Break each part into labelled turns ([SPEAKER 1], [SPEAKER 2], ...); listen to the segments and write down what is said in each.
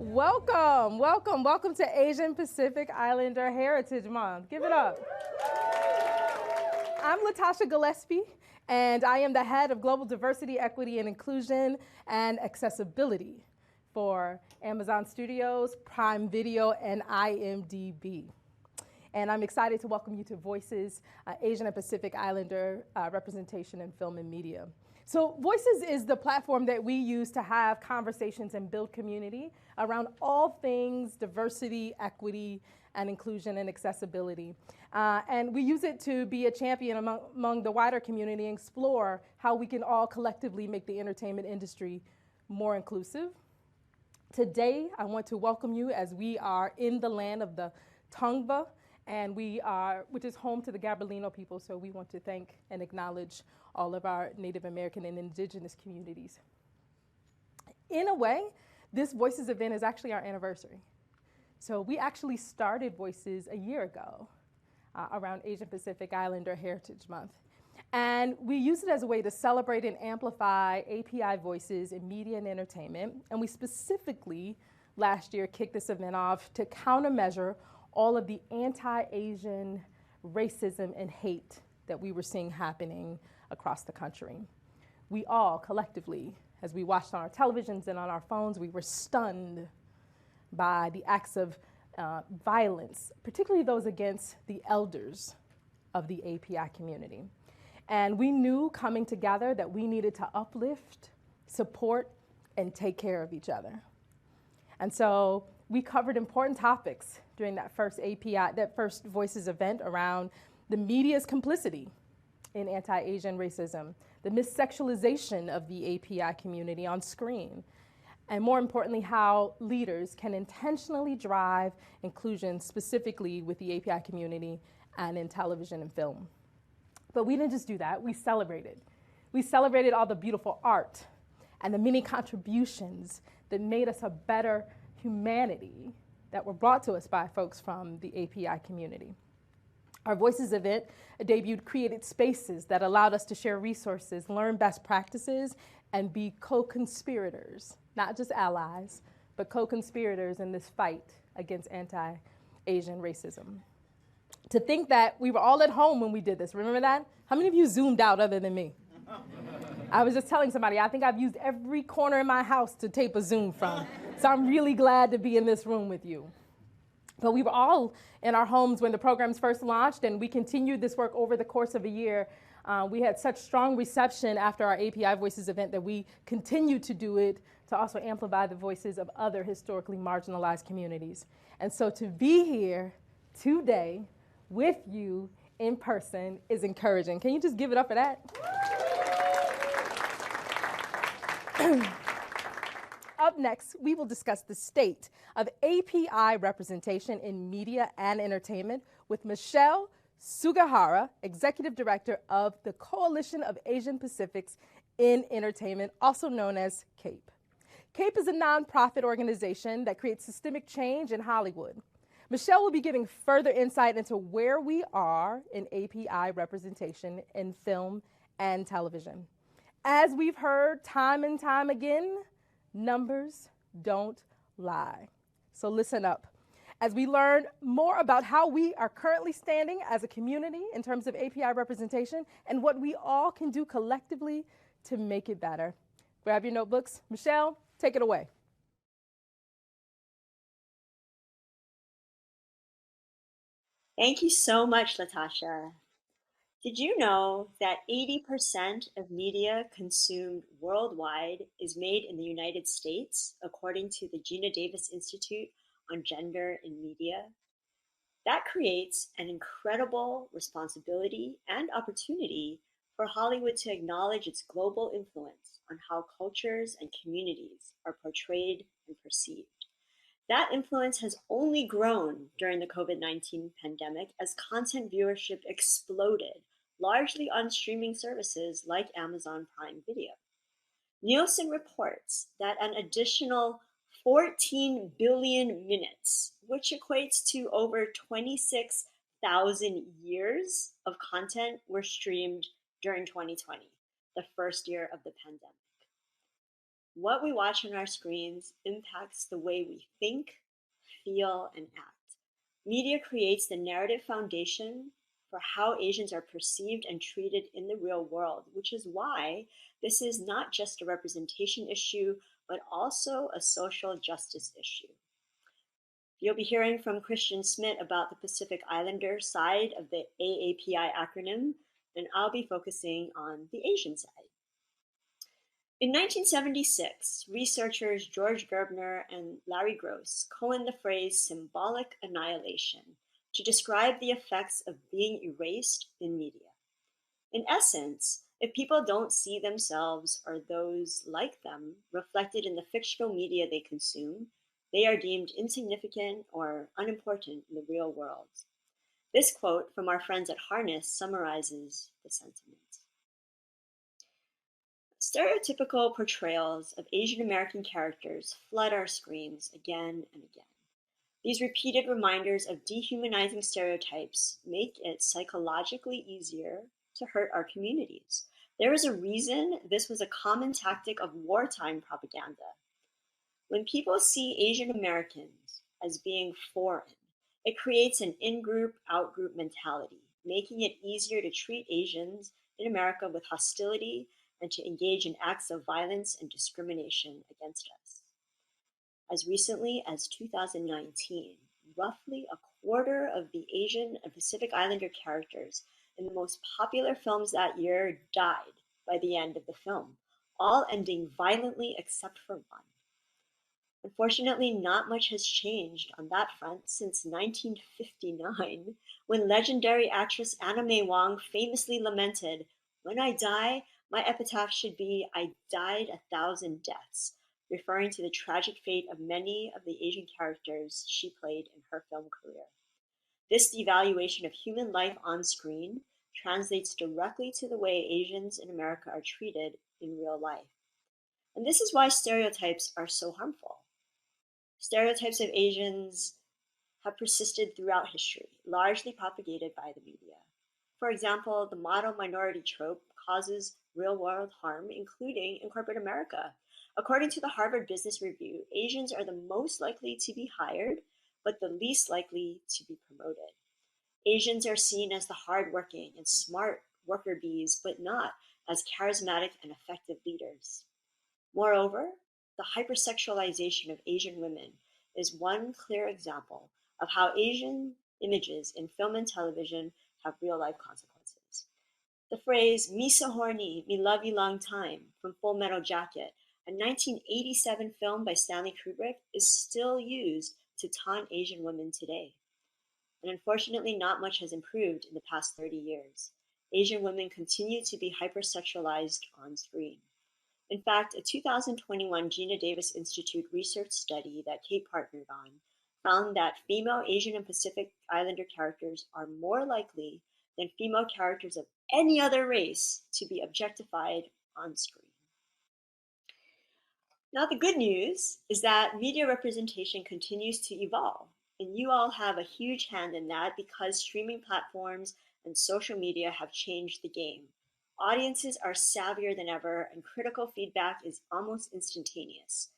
[SPEAKER 1] Welcome, welcome, welcome to Asian Pacific Islander Heritage Month. Give it up. I'm Latasha Gillespie, and I am the head of Global Diversity, Equity, and Inclusion and Accessibility for Amazon Studios, Prime Video, and IMDb. And I'm excited to welcome you to Voices, Asian and Pacific Islander representation in film and media. So Voices is the platform that we use to have conversations and build community around all things diversity, equity, and inclusion and accessibility. And we use it to be a champion among the wider community and explore how we can all collectively make the entertainment industry more inclusive. Today, I want to welcome you as we are in the land of the Tongva, and which is home to the Gabrielino people, so we want to thank and acknowledge all of our Native American and indigenous communities. In a way, this Voices event is actually our anniversary. So we actually started Voices a year ago around Asian Pacific Islander Heritage Month. And we use it as a way to celebrate and amplify API voices in media and entertainment. And we specifically, last year, kicked this event off to countermeasure all of the anti-Asian racism and hate that we were seeing happening across the country. We all collectively, as we watched on our televisions and on our phones, we were stunned by the acts of violence, particularly those against the elders of the API community. And we knew coming together that we needed to uplift, support, and take care of each other. And so we covered important topics during that first Voices event around the media's complicity in anti-Asian racism, the missexualization of the API community on screen, and more importantly, how leaders can intentionally drive inclusion specifically with the API community and in television and film. But we didn't just do that, we celebrated. We celebrated all the beautiful art and the many contributions that made us a better humanity that were brought to us by folks from the API community. Our Voices event debuted created spaces that allowed us to share resources, learn best practices, and be co-conspirators, not just allies, but co-conspirators in this fight against anti-Asian racism. To think that we were all at home when we did this, remember that? How many of you zoomed out other than me? I was just telling somebody, I think I've used every corner in my house to tape a Zoom from. So I'm really glad to be in this room with you. But we were all in our homes when the programs first launched, and we continued this work over the course of a year. We had such strong reception after our API Voices event that we continued to do it to also amplify the voices of other historically marginalized communities. And so to be here today with you in person is encouraging. Can you just give it up for that? Up next, we will discuss the state of API representation in media and entertainment with Michelle Sugihara, Executive Director of the Coalition of Asian Pacifics in Entertainment, also known as CAPE. CAPE is a nonprofit organization that creates systemic change in Hollywood. Michelle will be giving further insight into where we are in API representation in film and television. As we've heard time and time again, numbers don't lie. So listen up. As we learn more about how we are currently standing as a community in terms of API representation and what we all can do collectively to make it better. Grab your notebooks. Michelle, take it away.
[SPEAKER 2] Thank you so much, Latasha. Did you know that 80% of media consumed worldwide is made in the United States, according to the Gina Davis Institute on Gender in Media? That creates an incredible responsibility and opportunity for Hollywood to acknowledge its global influence on how cultures and communities are portrayed and perceived. That influence has only grown during the COVID-19 pandemic as content viewership exploded, largely on streaming services like Amazon Prime Video. Nielsen reports that an additional 14 billion minutes, which equates to over 26,000 years of content, were streamed during 2020, the first year of the pandemic. What we watch on our screens impacts the way we think, feel, and act. Media creates the narrative foundation for how Asians are perceived and treated in the real world, which is why this is not just a representation issue, but also a social justice issue. You'll be hearing from Christian Smith about the Pacific Islander side of the AAPI acronym, and I'll be focusing on the Asian side. In 1976, researchers George Gerbner and Larry Gross coined the phrase symbolic annihilation to describe the effects of being erased in media. In essence, if people don't see themselves or those like them reflected in the fictional media they consume, they are deemed insignificant or unimportant in the real world. This quote from our friends at Harness summarizes the sentiment. Stereotypical portrayals of Asian American characters flood our screens again and again. These repeated reminders of dehumanizing stereotypes make it psychologically easier to hurt our communities. There is a reason this was a common tactic of wartime propaganda. When people see Asian Americans as being foreign, it creates an in-group, out-group mentality, making it easier to treat Asians in America with hostility and to engage in acts of violence and discrimination against us. As recently as 2019, roughly a quarter of the Asian and Pacific Islander characters in the most popular films that year died by the end of the film, all ending violently except for one. Unfortunately, not much has changed on that front since 1959, when legendary actress Anna May Wong famously lamented, "When I die, my epitaph should be, I died 1,000 deaths," referring to the tragic fate of many of the Asian characters she played in her film career. This devaluation of human life on screen translates directly to the way Asians in America are treated in real life. And this is why stereotypes are so harmful. Stereotypes of Asians have persisted throughout history, largely propagated by the media. For example, the model minority trope causes real-world harm, including in corporate America. According to the Harvard Business Review, Asians are the most likely to be hired, but the least likely to be promoted. Asians are seen as the hardworking and smart worker bees, but not as charismatic and effective leaders. Moreover, the hypersexualization of Asian women is one clear example of how Asian images in film and television have real-life consequences. The phrase "me so horny, me love you long time" from Full Metal Jacket, a 1987 film by Stanley Kubrick, is still used to taunt Asian women today. And unfortunately, not much has improved in the past 30 years. Asian women continue to be hypersexualized on screen. In fact, a 2021 Gina Davis Institute research study that Kate partnered on found that female Asian and Pacific Islander characters are more likely than female characters of any other race to be objectified on screen. Now, the good news is that media representation continues to evolve, and you all have a huge hand in that because streaming platforms and social media have changed the game. Audiences are savvier than ever, and critical feedback is almost instantaneous.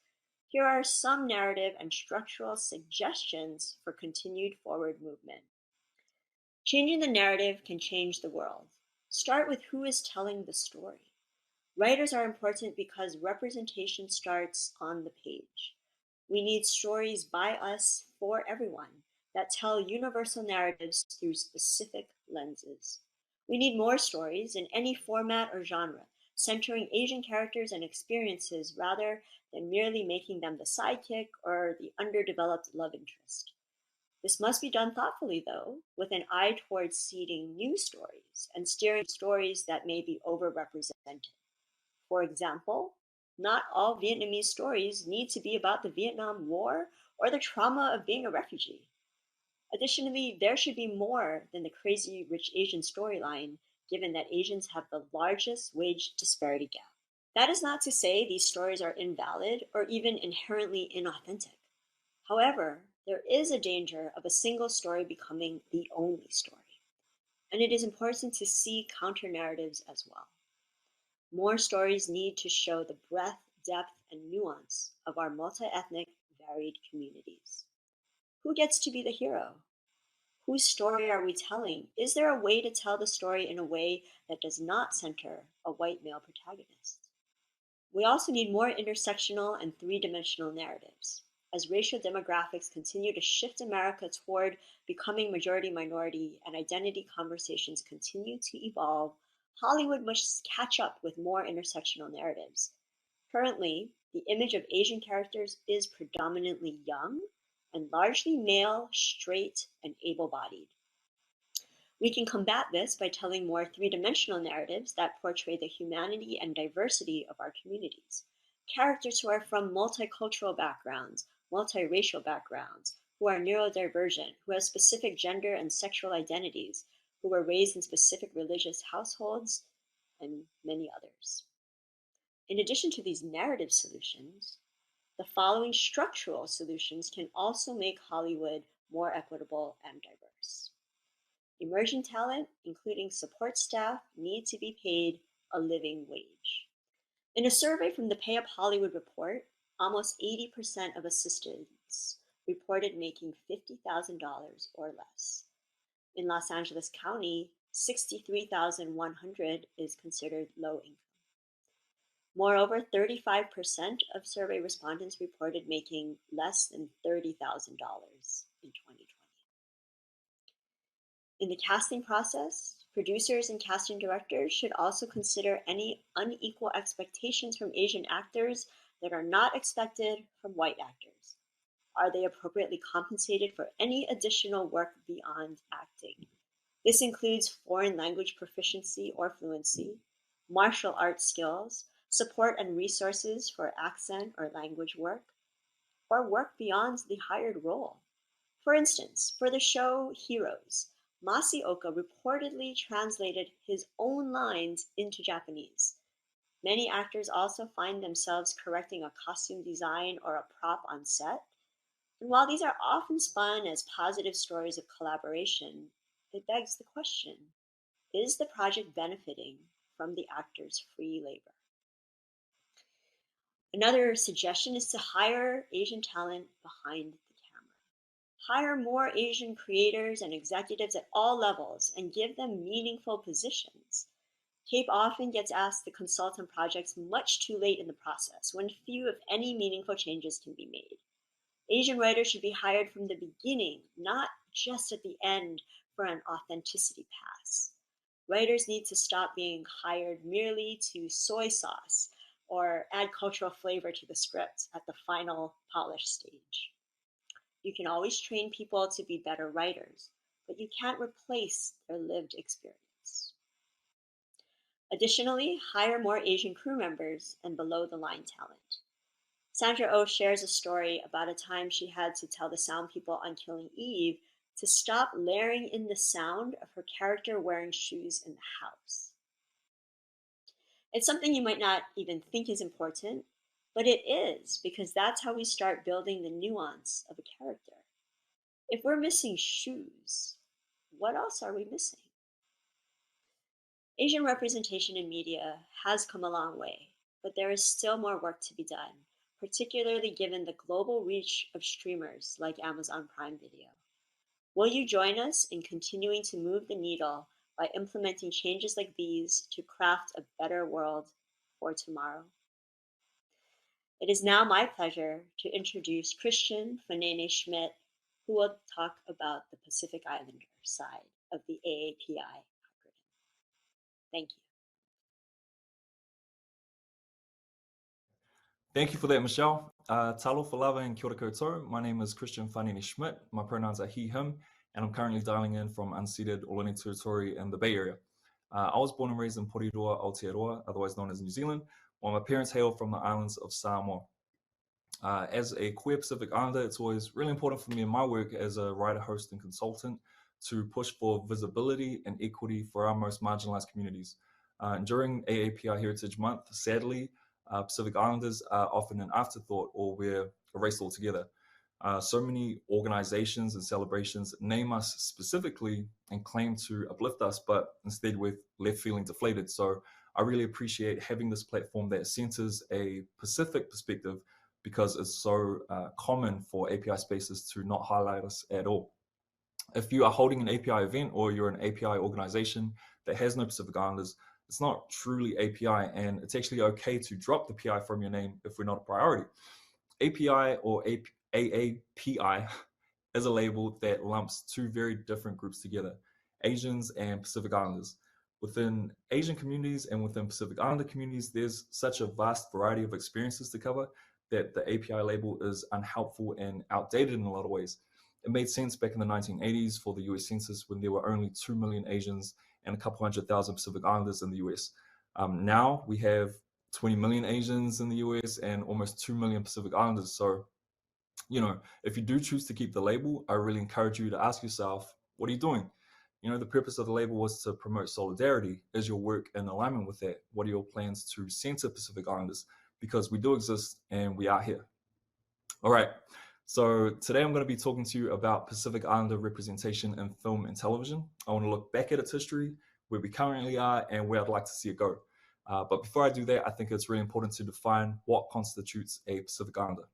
[SPEAKER 2] Here are some narrative and structural suggestions for continued forward movement. Changing the narrative can change the world. Start with who is telling the story. Writers are important because representation starts on the page. We need stories by us for everyone that tell universal narratives through specific lenses. We need more stories in any format or genre, centering Asian characters and experiences rather than merely making them the sidekick or the underdeveloped love interest. This must be done thoughtfully, though, with an eye towards seeding new stories and steering stories that may be overrepresented. For example, not all Vietnamese stories need to be about the Vietnam War or the trauma of being a refugee. Additionally, there should be more than the crazy rich Asian storyline, given that Asians have the largest wage disparity gap. That is not to say these stories are invalid or even inherently inauthentic. However, there is a danger of a single story becoming the only story, and it is important to see counter narratives as well. More stories need to show the breadth, depth, and nuance of our multi-ethnic, varied communities. Who gets to be the hero? Whose story are we telling? Is there a way to tell the story in a way that does not center a white male protagonist? We also need more intersectional and three-dimensional narratives. As racial demographics continue to shift America toward becoming majority-minority and identity conversations continue to evolve, Hollywood must catch up with more intersectional narratives. Currently, the image of Asian characters is predominantly young and largely male, straight, and able-bodied. We can combat this by telling more three-dimensional narratives that portray the humanity and diversity of our communities. Characters who are from multicultural backgrounds, multiracial backgrounds, who are neurodivergent, who have specific gender and sexual identities, who were raised in specific religious households, and many others. In addition to these narrative solutions, the following structural solutions can also make Hollywood more equitable and diverse. Emerging talent, including support staff, need to be paid a living wage. In a survey from the Pay Up Hollywood report, almost 80% of assistants reported making $50,000 or less. In Los Angeles County, 63,100 is considered low income. Moreover, 35% of survey respondents reported making less than $30,000 in 2020. In the casting process, producers and casting directors should also consider any unequal expectations from Asian actors that are not expected from white actors. Are they appropriately compensated for any additional work beyond acting? This includes foreign language proficiency or fluency, martial arts skills, support and resources for accent or language work, or work beyond the hired role. For instance, for the show Heroes, Masaoka reportedly translated his own lines into Japanese. Many actors also find themselves correcting a costume design or a prop on set. And while these are often spun as positive stories of collaboration, it begs the question, is the project benefiting from the actors' free labor? Another suggestion is to hire Asian talent behind the camera. Hire more Asian creators and executives at all levels and give them meaningful positions. CAPE often gets asked to consult on projects much too late in the process, when few, if any, meaningful changes can be made. Asian writers should be hired from the beginning, not just at the end for an authenticity pass. Writers need to stop being hired merely to soy sauce or add cultural flavor to the script at the final polished stage. You can always train people to be better writers, but you can't replace their lived experience. Additionally, hire more Asian crew members and below-the-line talent. Sandra Oh shares a story about a time she had to tell the sound people on Killing Eve to stop layering in the sound of her character wearing shoes in the house. It's something you might not even think is important, but it is, because that's how we start building the nuance of a character. If we're missing shoes, what else are we missing? Asian representation in media has come a long way, but there is still more work to be done, particularly given the global reach of streamers like Amazon Prime Video. Will you join us in continuing to move the needle by implementing changes like these to craft a better world for tomorrow? It is now my pleasure to introduce Christian Fanene Schmidt, who will talk about the Pacific Islander side of the AAPI acronym. Thank you.
[SPEAKER 3] Thank you for that, Michelle. Talo falava and kia ora koutou. My name is Christian Fanini Schmidt. My pronouns are he, him, and I'm currently dialing in from unceded Ohlone territory in the Bay Area. I was born and raised in Porirua, Aotearoa, otherwise known as New Zealand, while my parents hail from the islands of Samoa. As a queer Pacific Islander, it's always really important for me in my work as a writer, host, and consultant to push for visibility and equity for our most marginalized communities. During AAPI Heritage Month, sadly, Pacific Islanders are often an afterthought, or we're erased altogether. So many organizations and celebrations name us specifically and claim to uplift us, but instead we're left feeling deflated. So I really appreciate having this platform that centers a Pacific perspective because it's so common for API spaces to not highlight us at all. If you are holding an API event or you're an API organization that has no Pacific Islanders, it's not truly API, and it's actually okay to drop the PI from your name if we're not a priority. API or AAPI is a label that lumps two very different groups together, Asians and Pacific Islanders. Within Asian communities and within Pacific Islander communities, there's such a vast variety of experiences to cover that the API label is unhelpful and outdated in a lot of ways. It made sense back in the 1980s for the US Census when there were only 2 million Asians and a couple 100,000 Pacific Islanders in the US. Now we have 20 million Asians in the US and almost 2 million Pacific Islanders. So, if you do choose to keep the label, I really encourage you to ask yourself, what are you doing? The purpose of the label was to promote solidarity. Is your work in alignment with that? What are your plans to center Pacific Islanders? Because we do exist and we are here. All right. So today I'm going to be talking to you about Pacific Islander representation in film and television. I want to look back at its history, where we currently are, and where I'd like to see it go. But before I do that, I think it's really important to define what constitutes a Pacific Islander.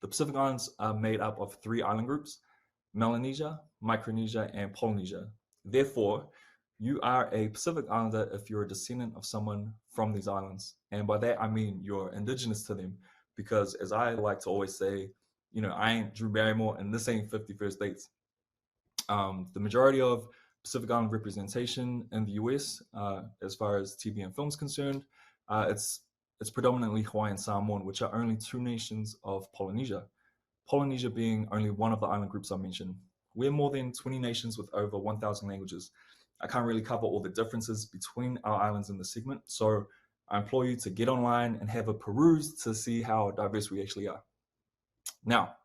[SPEAKER 3] The Pacific Islands are made up of 3 island groups: Melanesia, Micronesia, and Polynesia. Therefore, you are a Pacific Islander if you're a descendant of someone from these islands. And by that, I mean you're indigenous to them. Because as I like to always say, I ain't Drew Barrymore and this ain't 50 First Dates. The majority of Pacific Island representation in the US, as far as TV and film is concerned, it's predominantly Hawaiian Samoan, which are only 2 nations of Polynesia. Polynesia being only one of the island groups I mentioned. We're more than 20 nations with over 1,000 languages. I can't really cover all the differences between our islands in this segment, so I implore you to get online and have a peruse to see how diverse we actually are. Now,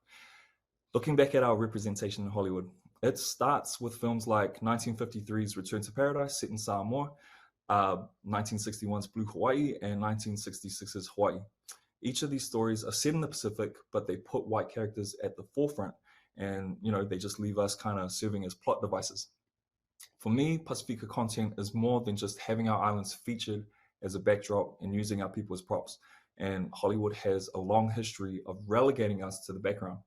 [SPEAKER 3] looking back at our representation in Hollywood, it starts with films like 1953's Return to Paradise, set in Samoa, 1961's Blue Hawaii, and 1966's Hawaii. Each of these stories are set in the Pacific, but they put white characters at the forefront, and they just leave us kind of serving as plot devices. For me, Pacifica content is more than just having our islands featured as a backdrop and using our people as props. And Hollywood has a long history of relegating us to the background.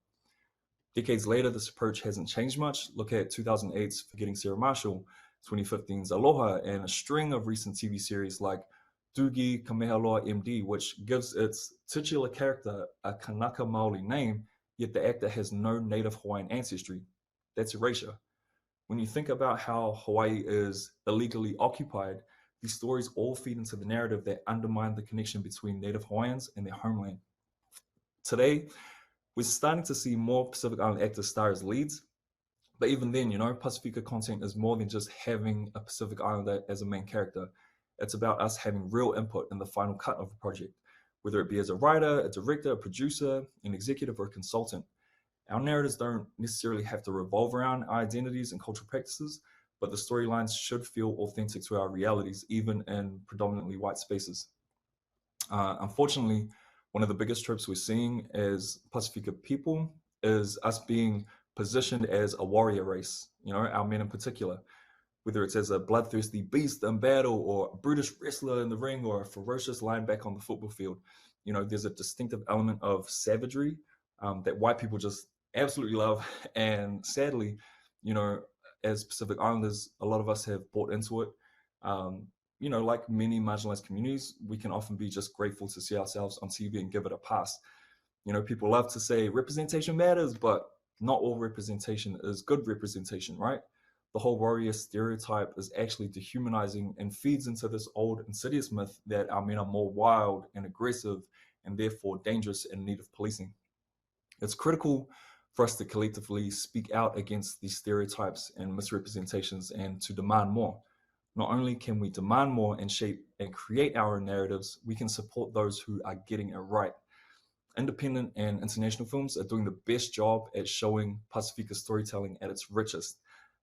[SPEAKER 3] Decades later, this approach hasn't changed much. Look at 2008's Forgetting Sarah Marshall, 2015's Aloha, and a string of recent TV series like Dugi Kamehaloa MD, which gives its titular character a Kanaka Maoli name, yet the actor has no native Hawaiian ancestry. That's erasure. When you think about how Hawaii is illegally occupied, these stories all feed into the narrative that undermine the connection between native Hawaiians and their homeland. Today, we're starting to see more Pacific Island actors star as leads, but even then, Pacifica content is more than just having a Pacific Islander as a main character. It's about us having real input in the final cut of a project, whether it be as a writer, a director, a producer, an executive, or a consultant. Our narratives don't necessarily have to revolve around our identities and cultural practices, but the storylines should feel authentic to our realities, even in predominantly white spaces. Unfortunately, one of the biggest tropes we're seeing as Pacifica people is us being positioned as a warrior race, our men in particular, whether it's as a bloodthirsty beast in battle or a brutish wrestler in the ring or a ferocious linebacker on the football field. There's a distinctive element of savagery that white people just absolutely love. And sadly, as Pacific Islanders, a lot of us have bought into it. Like many marginalized communities, we can often be just grateful to see ourselves on TV and give it a pass. People love to say representation matters, but not all representation is good representation, right? The whole warrior stereotype is actually dehumanizing and feeds into this old insidious myth that our men are more wild and aggressive and therefore dangerous and in need of policing. It's critical for us to collectively speak out against these stereotypes and misrepresentations and to demand more. Not only can we demand more and shape and create our own narratives, we can support those who are getting it right. Independent and international films are doing the best job at showing Pacifica storytelling at its richest.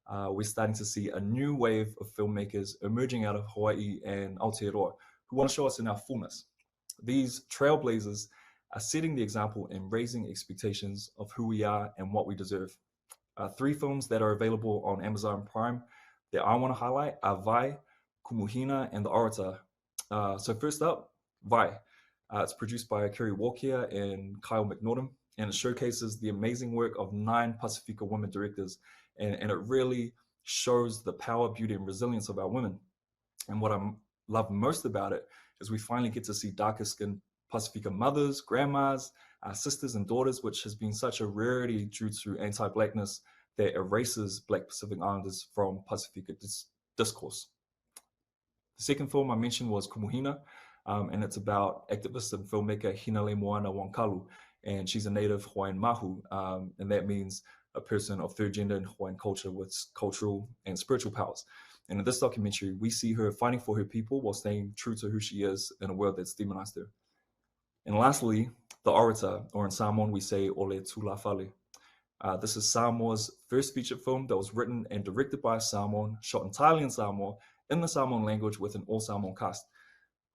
[SPEAKER 3] We're starting to see a new wave of filmmakers emerging out of Hawaii and Aotearoa who want to show us in our fullness. These trailblazers are setting the example and raising expectations of who we are and what we deserve. 3 films that are available on Amazon Prime that I want to highlight are Vai, Kumuhina, and The Orator. So first up, Vi. It's produced by Kerry Walker and Kyle McNaughton, and it showcases the amazing work of 9 Pacifica women directors, and it really shows the power, beauty, and resilience of our women. And what I love most about it is we finally get to see darker skinned Pacifica mothers, grandmas, sisters, and daughters, which has been such a rarity due to anti-Blackness that erases Black Pacific Islanders from Pacifica discourse. The second film I mentioned was Kumuhina, and it's about activist and filmmaker Hinale Moana Wankalu, and she's a native Hawaiian mahu, and that means a person of third gender in Hawaiian culture with cultural and spiritual powers. And in this documentary, we see her fighting for her people while staying true to who she is in a world that's demonized her. And lastly, The Orator, or in Samoan we say Ole Tulafale. This is Samoa's first feature film that was written and directed by a Samoan, shot entirely in Samoa, in the Samoan language with an all Samoan cast.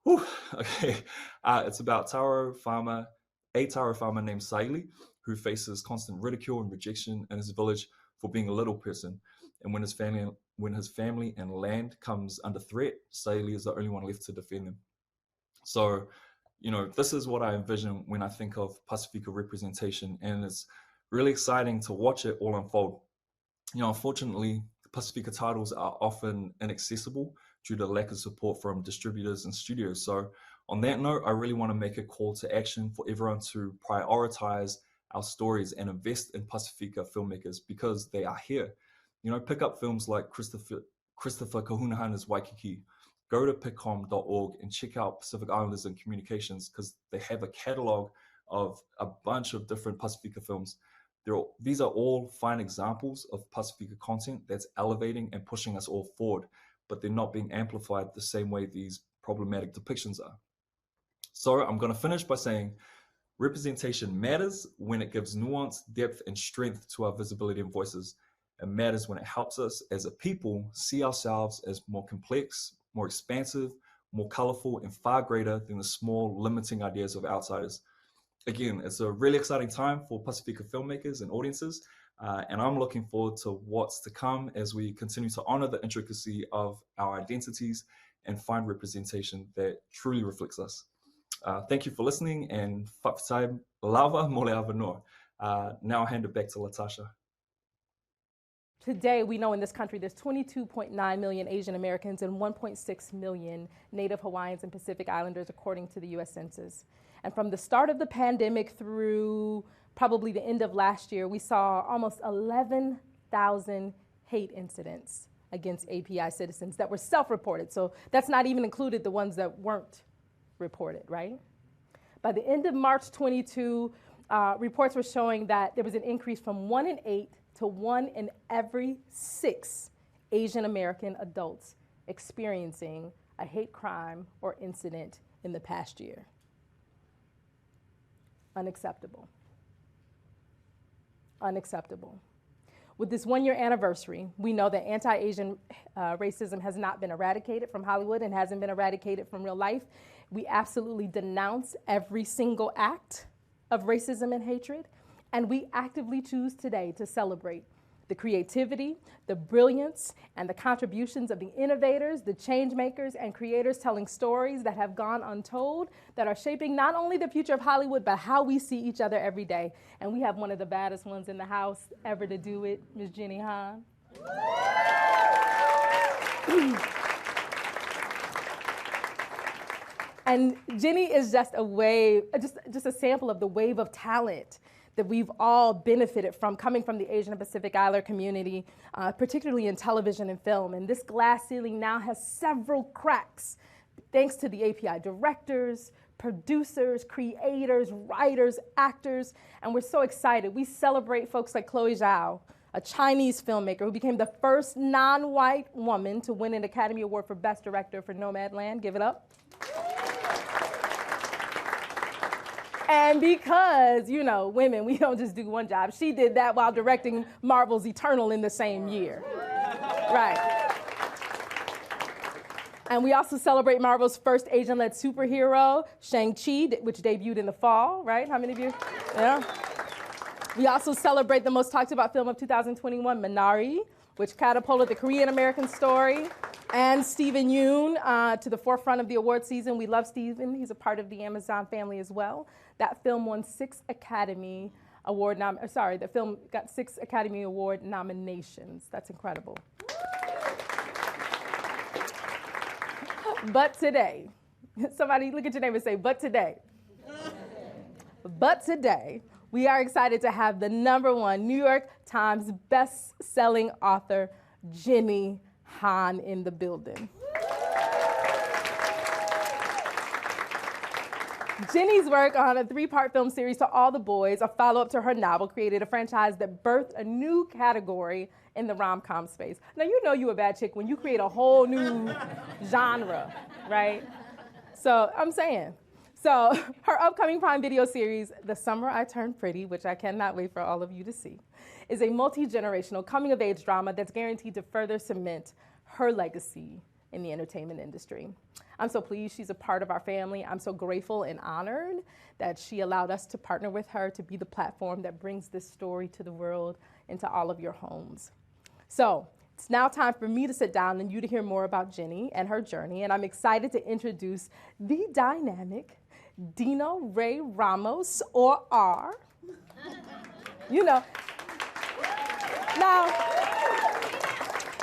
[SPEAKER 3] Whew, okay. It's about a Taro farmer named Saili, who faces constant ridicule and rejection in his village for being a little person. And when his family and land comes under threat, Saili is the only one left to defend them. So, this is what I envision when I think of Pacifica representation, and it's really exciting to watch it all unfold. Unfortunately, Pacifica titles are often inaccessible due to lack of support from distributors and studios. So on that note, I really want to make a call to action for everyone to prioritize our stories and invest in Pacifica filmmakers because they are here. Pick up films like Christopher Kahunahana's Waikiki. Go to picom.org and check out Pacific Islanders and Communications because they have a catalog of a bunch of different Pacifica films. These are all fine examples of Pacifica content that's elevating and pushing us all forward, but they're not being amplified the same way these problematic depictions are. So I'm going to finish by saying representation matters when it gives nuance, depth, and strength to our visibility and voices. It matters when it helps us as a people see ourselves as more complex, more expansive, more colorful, and far greater than the small, limiting ideas of outsiders. Again, it's a really exciting time for Pacifica filmmakers and audiences, and I'm looking forward to what's to come as we continue to honor the intricacy of our identities and find representation that truly reflects us. Thank you for listening, and whakawhai lava mole avanoa. Now I'll hand it back to Latasha.
[SPEAKER 1] Today, we know in this country there's 22.9 million Asian Americans and 1.6 million Native Hawaiians and Pacific Islanders, according to the U.S. Census. And from the start of the pandemic through probably the end of last year, we saw almost 11,000 hate incidents against AAPI citizens that were self-reported. So that's not even included the ones that weren't reported, right? By the end of March 22, reports were showing that there was an increase from 1 in 8 to 1 in every 6 Asian American adults experiencing a hate crime or incident in the past year. Unacceptable. Unacceptable. With this 1-year anniversary, we know that anti-Asian racism has not been eradicated from Hollywood and hasn't been eradicated from real life. We absolutely denounce every single act of racism and hatred, and we actively choose today to celebrate the creativity, the brilliance, and the contributions of the innovators, the change makers, and creators telling stories that have gone untold, that are shaping not only the future of Hollywood, but how we see each other every day. And we have one of the baddest ones in the house ever to do it, Ms. Jenny Han. And Jenny is just a wave, just a sample of the wave of talent that we've all benefited from coming from the Asian and Pacific Islander community, particularly in television and film. And this glass ceiling now has several cracks, thanks to the AAPI directors, producers, creators, writers, actors, and we're so excited. We celebrate folks like Chloe Zhao, a Chinese filmmaker who became the first non-white woman to win an Academy Award for Best Director for Nomadland. Give it up. And because, women, we don't just do one job. She did that while directing Marvel's Eternal in the same year. Right. And we also celebrate Marvel's first Asian-led superhero, Shang-Chi, which debuted in the fall, right? How many of you? Yeah. We also celebrate the most talked about film of 2021, Minari, which catapulted the Korean-American story And Stephen Yoon to the forefront of the award season. We love Stephen. He's a part of the Amazon family as well. That film won 6 Academy Award the film got 6 Academy Award nominations. That's incredible. But today, somebody look at your neighbor and say, but today. But today, we are excited to have the #1 New York Times best-selling author, Jenny Han, in the building. Jenny's work on a 3-part film series, To All the Boys, a follow-up to her novel, created a franchise that birthed a new category in the rom-com space. Now, you know you're a bad chick when you create a whole new genre, right? So, I'm saying. So, her upcoming Prime Video series, The Summer I Turned Pretty, which I cannot wait for all of you to see, is a multi-generational coming-of-age drama that's guaranteed to further cement her legacy in the entertainment industry. I'm so pleased she's a part of our family. I'm so grateful and honored that she allowed us to partner with her to be the platform that brings this story to the world and to all of your homes. So it's now time for me to sit down and you to hear more about Jenny and her journey, and I'm excited to introduce the dynamic Dino Ray Ramos, or R. You know. Now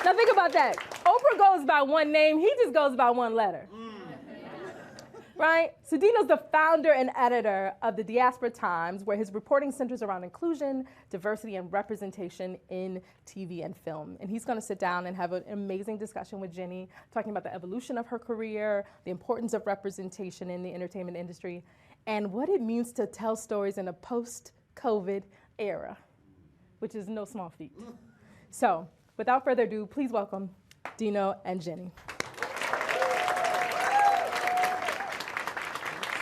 [SPEAKER 1] think about that. Oprah goes by one name, he just goes by one letter. Right? So Dino's the founder and editor of the Diaspora Times, where his reporting centers around inclusion, diversity, and representation in TV and film. And he's gonna sit down and have an amazing discussion with Jenny, talking about the evolution of her career, the importance of representation in the entertainment industry, and what it means to tell stories in a post-COVID era, which is no small feat. So, without further ado, please welcome Dino and Jenny.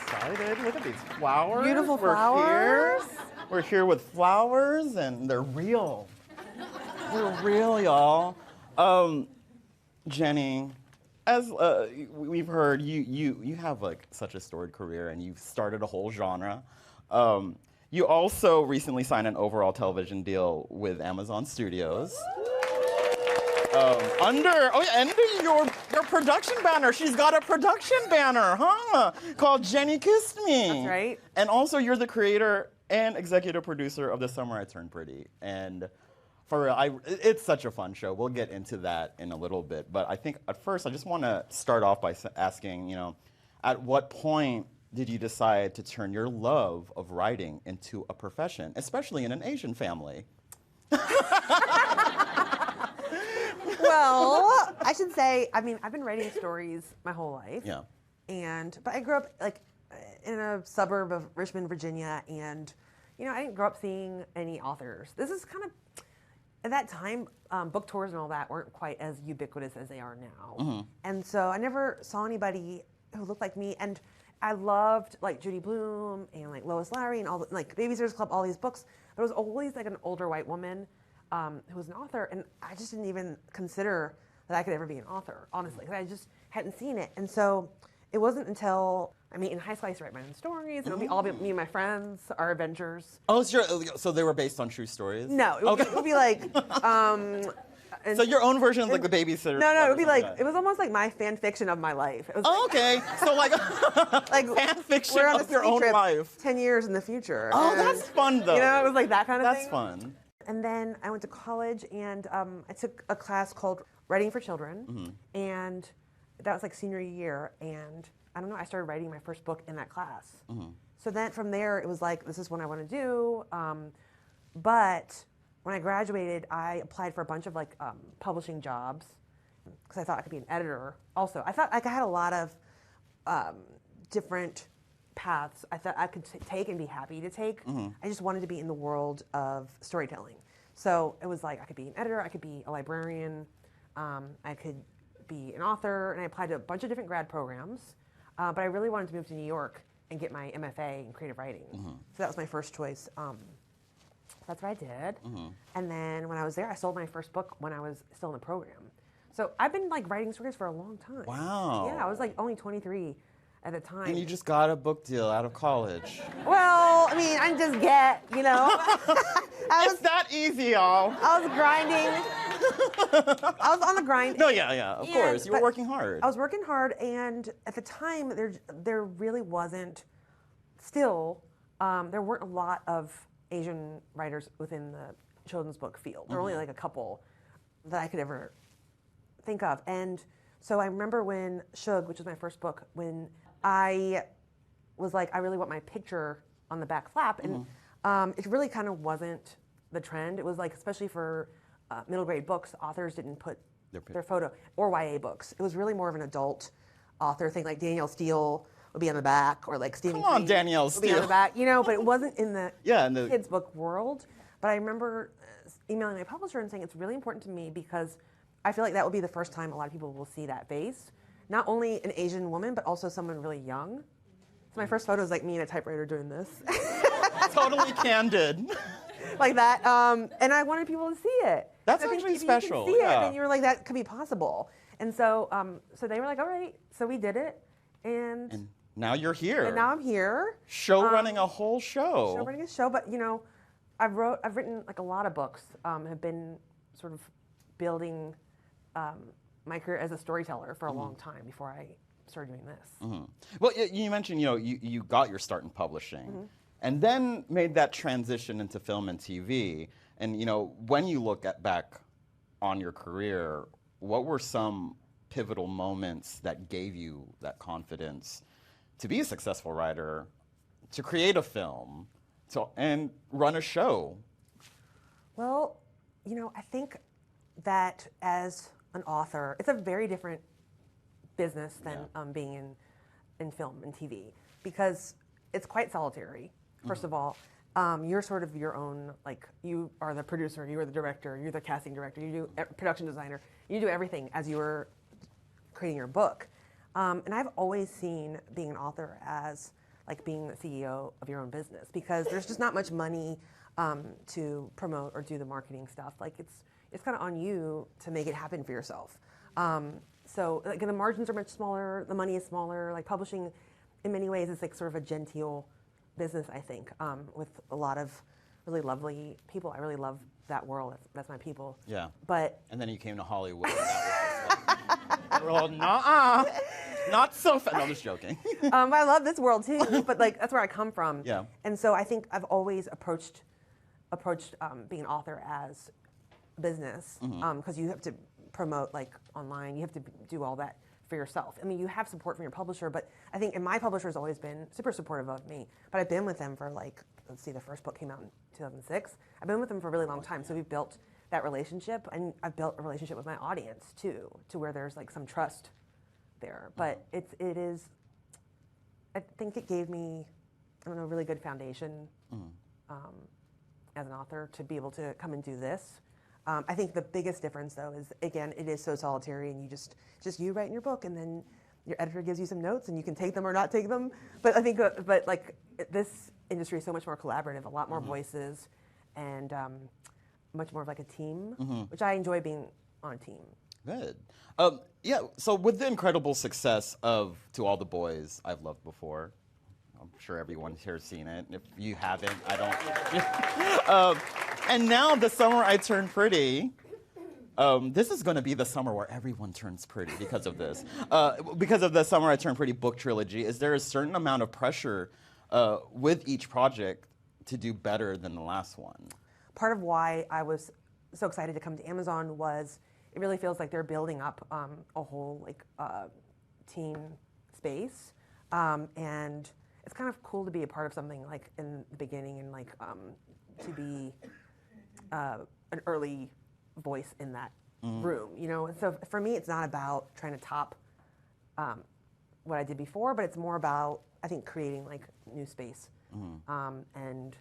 [SPEAKER 4] Excited. Look at these flowers.
[SPEAKER 5] Beautiful flowers.
[SPEAKER 4] We're here with flowers, and they're real. They're real, y'all. Jenny, as we've heard, you have like such a storied career, and you've started a whole genre. You also recently signed an overall television deal with Amazon Studios. Under your production banner. She's got a production banner, huh? Called Jenny Kissed Me.
[SPEAKER 5] That's right.
[SPEAKER 4] And also you're the creator and executive producer of The Summer I Turned Pretty. And for real, it's such a fun show. We'll get into that in a little bit. But I think at first I just want to start off by asking, at what point did you decide to turn your love of writing into a profession, especially in an Asian family?
[SPEAKER 5] Well, I should say, I've been writing stories my whole life.
[SPEAKER 4] Yeah.
[SPEAKER 5] But I grew up in a suburb of Richmond, Virginia, and I didn't grow up seeing any authors. This is kind of, at that time, book tours and all that weren't quite as ubiquitous as they are now. Mm-hmm. And so I never saw anybody who looked like me, and I loved Judy Blume and Lois Lowry and all the Babysitter's Club, all these books, but it was always an older white woman who was an author, and I just didn't even consider that I could ever be an author, honestly, because I just hadn't seen it. And so it wasn't until, in high school I used to write my own stories, and it would be all about me and my friends, our adventures.
[SPEAKER 4] Oh, sure. So they were based on true stories?
[SPEAKER 5] No, it would be
[SPEAKER 4] so your own version of the Babysitter?
[SPEAKER 5] No, it would be it was almost like my fan fiction of my life. It was
[SPEAKER 4] okay. So fan fiction
[SPEAKER 5] we're on
[SPEAKER 4] of your own
[SPEAKER 5] trip
[SPEAKER 4] life.
[SPEAKER 5] 10 years in the future.
[SPEAKER 4] Oh, that's fun though.
[SPEAKER 5] It was like that kind of thing.
[SPEAKER 4] That's fun.
[SPEAKER 5] And then I went to college, and I took a class called Writing for Children, mm-hmm. and that was senior year, and I don't know, I started writing my first book in that class. Mm-hmm. So then from there, it was this is what I want to do. But when I graduated, I applied for a bunch of publishing jobs because I thought I could be an editor. Also, I thought I had a lot of different paths I thought I could take and be happy to take. Mm-hmm. I just wanted to be in the world of storytelling. So it was I could be an editor, I could be a librarian, I could be an author, and I applied to a bunch of different grad programs. But I really wanted to move to New York and get my MFA in creative writing. Mm-hmm. So that was my first choice. That's what I did. Mm-hmm. And then when I was there, I sold my first book when I was still in the program. So I've been writing stories for a long time.
[SPEAKER 4] Wow.
[SPEAKER 5] Yeah, I was only 23. at the time.
[SPEAKER 4] And you just got a book deal out of college.
[SPEAKER 5] Well, I mean, I just get, you know.
[SPEAKER 4] It's that easy, y'all.
[SPEAKER 5] I was grinding. I was on the grind.
[SPEAKER 4] No, yeah, of course. You were
[SPEAKER 5] but
[SPEAKER 4] working hard.
[SPEAKER 5] I was working hard, and at the time, there really wasn't, still, there weren't a lot of Asian writers within the children's book field. There were only like a couple that I could ever think of. And so I remember when Shug, which was my first book, when I was like, I really want my picture on the back flap. And it really kind of wasn't the trend. It was like, especially for middle grade books, authors didn't put their photo, or YA books. It was really more of an adult author thing, like Danielle Steele would be on the back, or like Stephen
[SPEAKER 4] Come on,
[SPEAKER 5] King
[SPEAKER 4] Danielle
[SPEAKER 5] would be on the
[SPEAKER 4] Steele.
[SPEAKER 5] back, you know, but it wasn't in the
[SPEAKER 4] Yeah, in the
[SPEAKER 5] kids book world. But I remember emailing my publisher and saying it's really important to me because I feel like that will be the first time a lot of people will see that face. Not only an Asian woman, but also someone really young. So my first photo is like me in a typewriter doing this.
[SPEAKER 4] Totally candid.
[SPEAKER 5] Like that. And I wanted people to see it.
[SPEAKER 4] That's
[SPEAKER 5] I think
[SPEAKER 4] actually
[SPEAKER 5] if
[SPEAKER 4] special,
[SPEAKER 5] you can see
[SPEAKER 4] yeah.
[SPEAKER 5] it, then you were like, that could be possible. And so, so they were like, all right. So we did it, and
[SPEAKER 4] Now you're here.
[SPEAKER 5] now I'm here.
[SPEAKER 4] Show running a whole show.
[SPEAKER 5] Show running a show, but you know, I've written like a lot of books. Have been sort of building my career as a storyteller for a long time before I started doing this.
[SPEAKER 4] Well, you mentioned, you know, you got your start in publishing, and then made that transition into film and TV. And you know, when you look back on your career, what were some pivotal moments that gave you that confidence to be a successful writer, to create a film, and run a show?
[SPEAKER 5] Well, you know, I think that as an author, it's a very different business than being in film and TV, because it's quite solitary. First of all, you're sort of your own, like, you are the producer, you are the director, you're the casting director, you do production designer, you do everything as you were creating your book. And I've always seen being an author as like being the CEO of your own business, because there's just not much money to promote or do the marketing stuff. Like it's kind of on you to make it happen for yourself. So like the margins are much smaller, the money is smaller. Like publishing, in many ways, is like sort of a genteel business, I think, with a lot of really lovely people. I really love that world. That's my people.
[SPEAKER 4] Yeah.
[SPEAKER 5] But
[SPEAKER 4] And then you came to Hollywood. And that was just like, well, nuh-uh. Not so fast. No, I'm just joking.
[SPEAKER 5] I love this world too, but like that's where I come from.
[SPEAKER 4] Yeah.
[SPEAKER 5] And so I think I've always approached being an author as a business, because you have to promote like online. You have to do all that for yourself. I mean, you have support from your publisher, but I think, and my publisher has always been super supportive of me. But I've been with them for like, let's see, the first book came out in 2006. I've been with them for a really long time, so we've built that relationship, and I've built a relationship with my audience too, to where there's like some trust there. But it is, I think it gave me, I don't know, a really good foundation as an author to be able to come and do this. I think the biggest difference, though, is, again, it is so solitary, and it's just you writing your book, and then your editor gives you some notes, and you can take them or not take them. But I think, this industry is so much more collaborative, a lot more voices, and much more of like a team, which I enjoy being on a team.
[SPEAKER 4] Good. Yeah, so with the incredible success of To All the Boys I've Loved Before, I'm sure everyone here has seen it. If you haven't, I don't. And now The Summer I Turned Pretty. This is going to be the summer where everyone turns pretty because of this. Because of The Summer I Turned Pretty book trilogy, is there a certain amount of pressure with each project to do better than the last one?
[SPEAKER 5] Part of why I was so excited to come to Amazon was it really feels like they're building up a whole like teen space, and it's kind of cool to be a part of something like in the beginning, and like to be an early voice in that room, you know. So for me, it's not about trying to top what I did before, but it's more about, I think, creating like new space and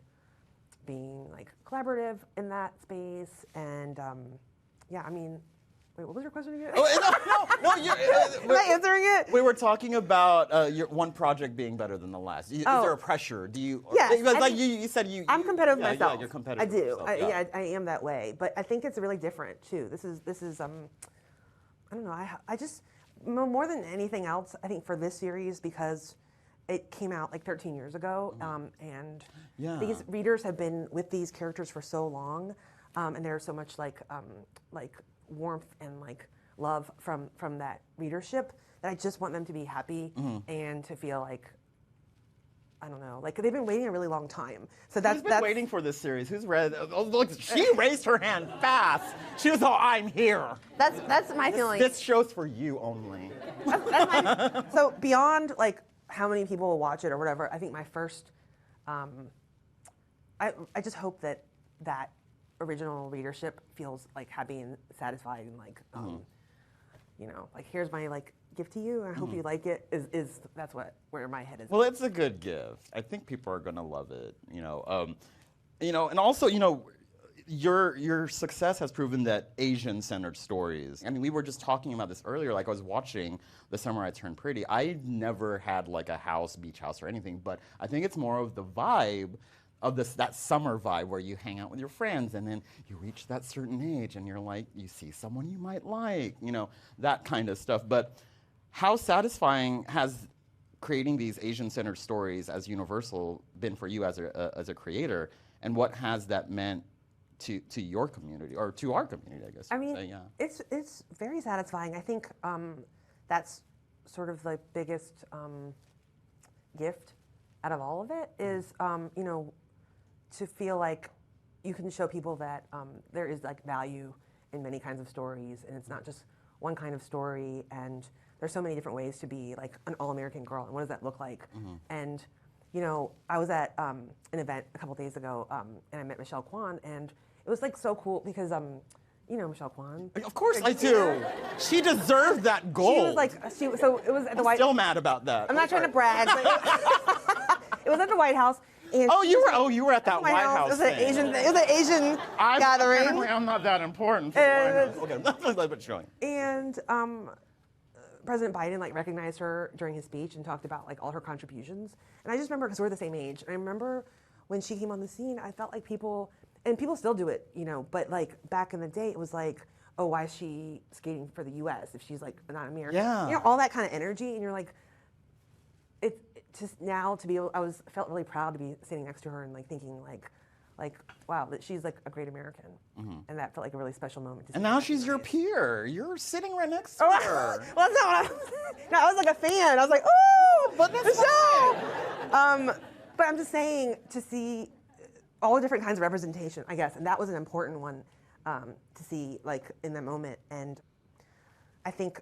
[SPEAKER 5] being like collaborative in that space. And yeah, I mean, wait, what was your question again?
[SPEAKER 4] No, you're,
[SPEAKER 5] Am I answering it?
[SPEAKER 4] we were talking about your one project being better than the last. Is there a pressure? Do you?
[SPEAKER 5] Yes,
[SPEAKER 4] Because
[SPEAKER 5] I
[SPEAKER 4] like
[SPEAKER 5] think
[SPEAKER 4] you said,
[SPEAKER 5] I'm competitive with myself.
[SPEAKER 4] Yeah, you're competitive.
[SPEAKER 5] I do.
[SPEAKER 4] With yourself,
[SPEAKER 5] I am that way. But I think it's really different too. This is I don't know. more than anything else, I think for this series, because it came out like 13 years ago, and these readers have been with these characters for so long, and there's so much like warmth and like love from that readership that I just want them to be happy and to feel like, I don't know, like they've been waiting a really long time. So
[SPEAKER 4] Who's been waiting for this series? Who's read? Oh, look, she raised her hand fast. She was all, I'm here.
[SPEAKER 5] That's my feeling.
[SPEAKER 4] This show's for you only.
[SPEAKER 5] That's my, so beyond like how many people will watch it or whatever, I think my first, I just hope that original readership feels like happy and satisfied and like, you know, like here's my like gift to you. I hope you like it. Is that's where my head is.
[SPEAKER 4] Well, it's a good gift. I think people are gonna love it. You know, and also, you know, your success has proven that Asian-centered stories. I mean, we were just talking about this earlier. Like I was watching The Summer I Turned Pretty. I never had like a house, beach house, or anything, but I think it's more of the vibe of that summer vibe where you hang out with your friends and then you reach that certain age and you're like, you see someone you might like, you know, that kind of stuff. But how satisfying has creating these Asian-centered stories as Universal been for you as a creator, and what has that meant to your community, or to our community, I guess?
[SPEAKER 5] I mean, it's very satisfying. I think that's sort of the biggest gift out of all of it is, you know, to feel like you can show people that there is like value in many kinds of stories, and it's not just one kind of story, and there's so many different ways to be like an all-American girl, and what does that look like? And, you know, I was at an event a couple days ago, and I met Michelle Kwan, and it was like so cool because, you know Michelle Kwan.
[SPEAKER 4] Of course I do. She deserved that gold.
[SPEAKER 5] She was like, so it was at the White.
[SPEAKER 4] Still mad about that.
[SPEAKER 5] I'm not trying to brag, but it was at the White House. And
[SPEAKER 4] you were at that White House.
[SPEAKER 5] It was an Asian thing. It was an Asian gathering.
[SPEAKER 4] Apparently, I'm not that important for the White House. Okay, but showing.
[SPEAKER 5] And President Biden like recognized her during his speech and talked about like all her contributions. And I just remember, because we're the same age, and I remember when she came on the scene, I felt like people still do it, you know, but like back in the day, it was like, oh, why is she skating for the U.S. if she's like not American?
[SPEAKER 4] Yeah.
[SPEAKER 5] You know, all that kind of energy, and you're like, it's just now to be able, felt really proud to be sitting next to her and like thinking like, wow, that she's like a great American, and that felt like a really special moment.
[SPEAKER 4] And now she's your peer. You're sitting right next to her.
[SPEAKER 5] Well, that's not what I was. No, I was like a fan. I was like, oh,
[SPEAKER 4] but that's
[SPEAKER 5] Michelle. But I'm just saying, to see all the different kinds of representation, I guess, and that was an important one to see, like in that moment. And I think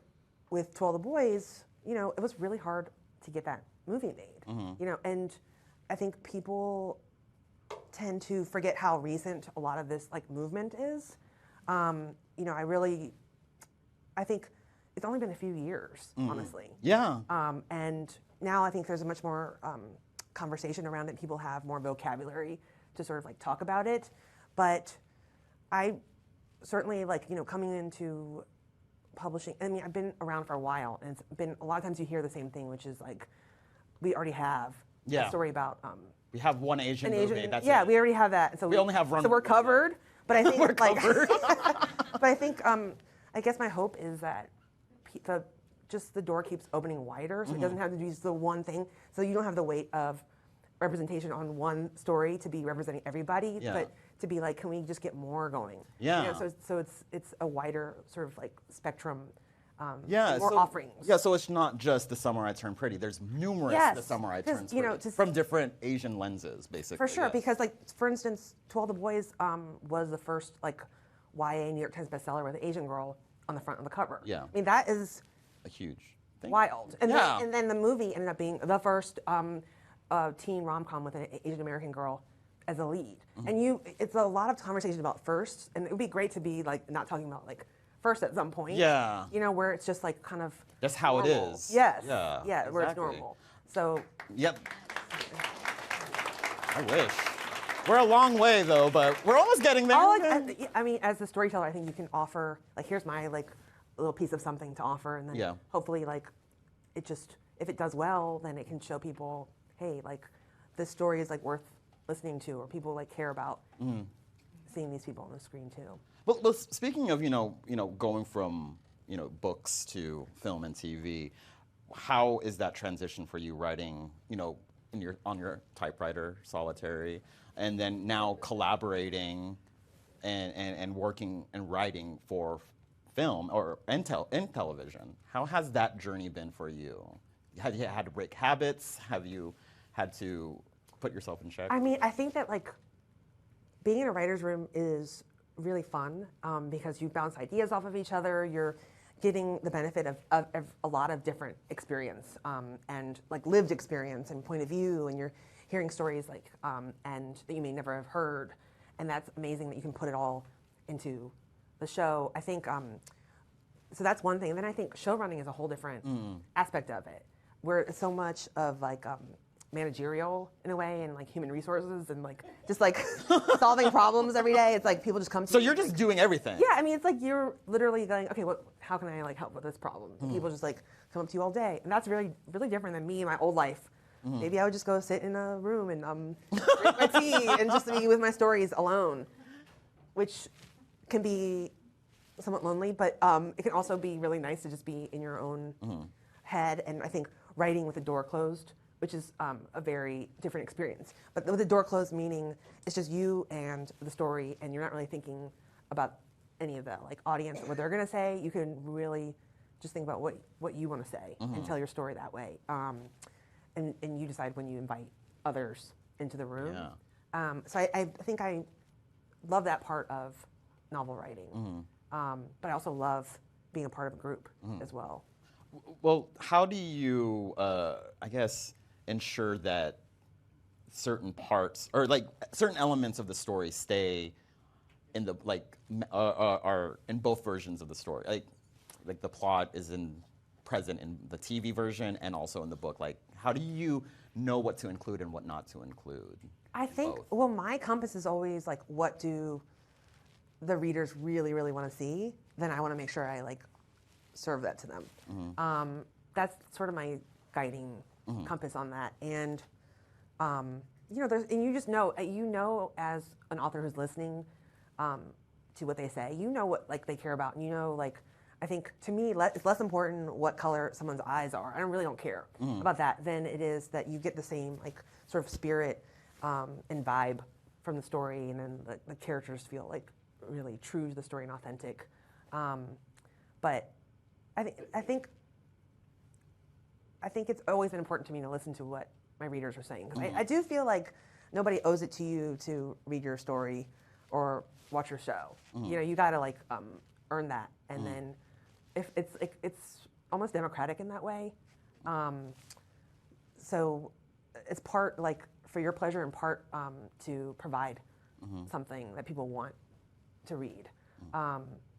[SPEAKER 5] with To All the Boys, you know, it was really hard to get that movie made, you know, and I think people tend to forget how recent a lot of this like movement is. You know, I think it's only been a few years, honestly.
[SPEAKER 4] Yeah.
[SPEAKER 5] And now I think there's a much more conversation around it. People have more vocabulary to sort of like talk about it. But I certainly, like, you know, coming into publishing, I mean, I've been around for a while, and it's been a lot of times you hear the same thing, which is like, we already have a story about
[SPEAKER 4] we have one Asian movie. That's
[SPEAKER 5] yeah,
[SPEAKER 4] it.
[SPEAKER 5] we already have that. So
[SPEAKER 4] we only have
[SPEAKER 5] so we're covered. But I think
[SPEAKER 4] we're covered.
[SPEAKER 5] but I think I guess my hope is that just the door keeps opening wider, so it doesn't have to be just the one thing. So you don't have the weight of representation on one story to be representing everybody, but to be like, can we just get more going?
[SPEAKER 4] Yeah.
[SPEAKER 5] You know, so it's a wider sort of like spectrum.
[SPEAKER 4] Yeah,
[SPEAKER 5] more offerings.
[SPEAKER 4] Yeah, so it's not just The Summer I Turned Pretty. There's numerous The Summer I Turned Pretty from different Asian lenses, basically.
[SPEAKER 5] For sure, because like for instance, To All the Boys was the first like YA New York Times bestseller with an Asian girl on the front of the cover.
[SPEAKER 4] Yeah.
[SPEAKER 5] I mean, that is
[SPEAKER 4] a huge thing.
[SPEAKER 5] Wild. And then the movie ended up being the first teen rom-com with an Asian American girl as a lead. And it's a lot of conversation about firsts, and it would be great to be like not talking about like first at some point.
[SPEAKER 4] Yeah.
[SPEAKER 5] You know, where it's just like kind of
[SPEAKER 4] that's how
[SPEAKER 5] normal.
[SPEAKER 4] it is.
[SPEAKER 5] Yes.
[SPEAKER 4] Yeah.
[SPEAKER 5] Yeah,
[SPEAKER 4] exactly.
[SPEAKER 5] where it's normal. So.
[SPEAKER 4] Yep. I wish. We're a long way though, but we're almost getting there.
[SPEAKER 5] I mean, as a storyteller, I think you can offer like, here's my like little piece of something to offer, and then hopefully like it just, if it does well, then it can show people, hey, like this story is like worth listening to, or people like care about seeing these people on the screen too.
[SPEAKER 4] Well, speaking of, you know, going from books to film and TV. How is that transition for you writing, on your typewriter, solitary, and then now collaborating and working and writing for film or in television? How has that journey been for you? Have you had to break habits? Have you had to put yourself in check?
[SPEAKER 5] I mean, I think that like being in a writer's room is really fun because you bounce ideas off of each other. You're getting the benefit of a lot of different experience and like lived experience and point of view, and you're hearing stories like and that you may never have heard, and that's amazing that you can put it all into the show. I think so that's one thing. And then I think show running is a whole different aspect of it, where it's so much of like managerial in a way, and like human resources, and like just like solving problems every day. It's like people just come to
[SPEAKER 4] So
[SPEAKER 5] you
[SPEAKER 4] you're just doing everything.
[SPEAKER 5] Yeah, I mean, it's like you're literally going, okay, how can I like help with this problem? And people just like come up to you all day, and that's really, really different than me in my old life. Maybe I would just go sit in a room and drink my tea and just be with my stories alone, which can be somewhat lonely, but it can also be really nice to just be in your own head. And I think writing with the door closed, which is a very different experience. But with the door closed, meaning it's just you and the story, and you're not really thinking about any of the like audience or what they're gonna say. You can really just think about what you want to say and tell your story that way. And you decide when you invite others into the room.
[SPEAKER 4] Yeah.
[SPEAKER 5] So I think I love that part of novel writing. But I also love being a part of a group as well.
[SPEAKER 4] Well, how do you, I guess, ensure that certain parts or like certain elements of the story stay in the are in both versions of the story? Like the plot is present in the TV version and also in the book. Like, how do you know what to include and what not to include?
[SPEAKER 5] I think, well, my compass is always like, what do the readers really, really want to see? Then I want to make sure I like serve that to them. That's sort of my guiding compass on that. And you just know, as an author who's listening to what they say, what like they care about, and like, I think to me it's less important what color someone's eyes are. I really don't care about that than it is that you get the same like sort of spirit and vibe from the story, and then the characters feel like really true to the story and authentic. But I think it's always been important to me to listen to what my readers are saying, because I do feel like nobody owes it to you to read your story or watch your show. You gotta like earn that, and then if it's almost democratic in that way. So it's part like for your pleasure and part to provide something that people want to read.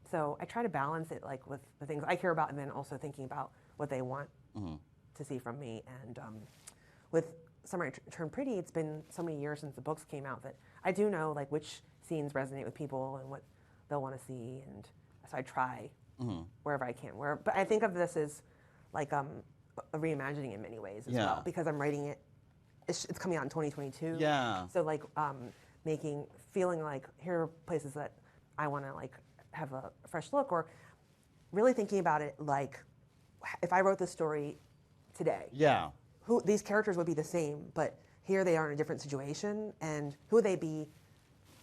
[SPEAKER 5] So I try to balance it like with the things I care about, and then also thinking about what they want to see from me. And with Summer I Turned Pretty, it's been so many years since the books came out that I do know like which scenes resonate with people and what they'll want to see, and so I try wherever I can. But I think of this as like a reimagining in many ways as well, because I'm writing it. It's coming out in 2022.
[SPEAKER 4] Yeah.
[SPEAKER 5] So like feeling like here are places that I want to like have a fresh look, or really thinking about it like if I wrote this story today.
[SPEAKER 4] Yeah.
[SPEAKER 5] Who these characters would be the same, but here they are in a different situation, and who would they be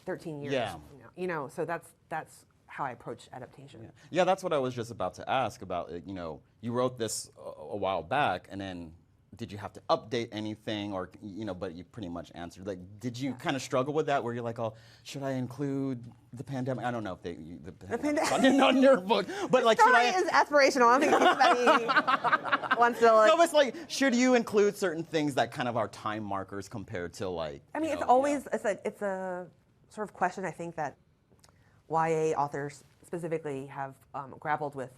[SPEAKER 5] 13 years from now? So that's how I approach adaptation.
[SPEAKER 4] Yeah, that's what I was just about to ask about. You wrote this a while back, and then did you have to update anything, or but you pretty much answered. Like, did you kind of struggle with that, where you're like, oh, should I include the pandemic? I don't know if the pandemic not in your book, but like,
[SPEAKER 5] story is aspirational. I don't think anybody wants to like.
[SPEAKER 4] No, it's like, should you include certain things that kind of are time markers compared to like?
[SPEAKER 5] I mean, it's always it's a sort of question I think that YA authors specifically have grappled with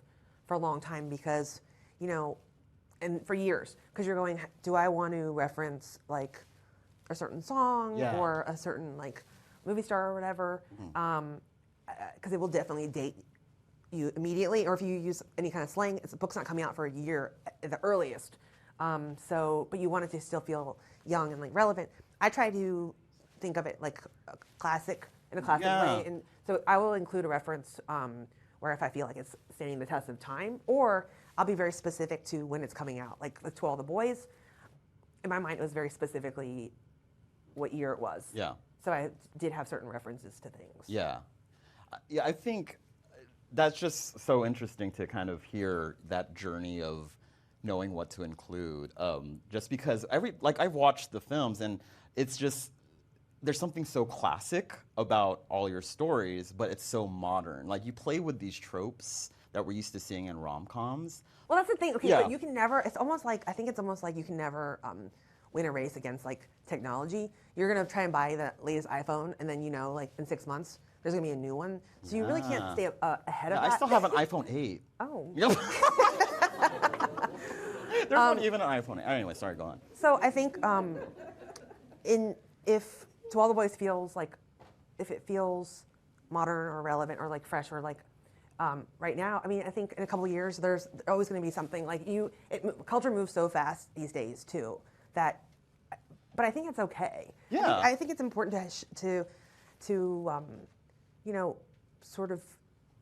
[SPEAKER 5] for a long time, because and for years, because you're going, do I want to reference like a certain song or a certain like movie star or whatever? Because it will definitely date you immediately, or if you use any kind of slang, the book's not coming out for a year at the earliest. But you want it to still feel young and like relevant. I try to think of it like a classic in a classic way, and so I will include a reference where if I feel like it's standing the test of time, or I'll be very specific to when it's coming out. Like To All the Boys, in my mind, it was very specifically what year it was.
[SPEAKER 4] Yeah.
[SPEAKER 5] So I did have certain references to things.
[SPEAKER 4] Yeah. Yeah, I think that's just so interesting to kind of hear that journey of knowing what to include. Just because I've watched the films and it's just, there's something so classic about all your stories, but it's so modern. Like, you play with these tropes that we're used to seeing in rom-coms.
[SPEAKER 5] Well, that's the thing. Okay,
[SPEAKER 4] Yeah.
[SPEAKER 5] but you can never, I think it's almost like you can never win a race against like technology. You're gonna try and buy the latest iPhone, and then like in 6 months, there's gonna be a new one. So you really can't stay ahead of that.
[SPEAKER 4] I still have an iPhone 8.
[SPEAKER 5] Oh.
[SPEAKER 4] Yep. There's not even an iPhone 8. Anyway, sorry, go on.
[SPEAKER 5] So I think if To All the Boys feels like, if it feels modern or relevant or like fresh or like right now, I mean, I think in a couple of years there's always going to be something like culture moves so fast these days too that, but I think it's okay.
[SPEAKER 4] Yeah.
[SPEAKER 5] I think it's important to sort of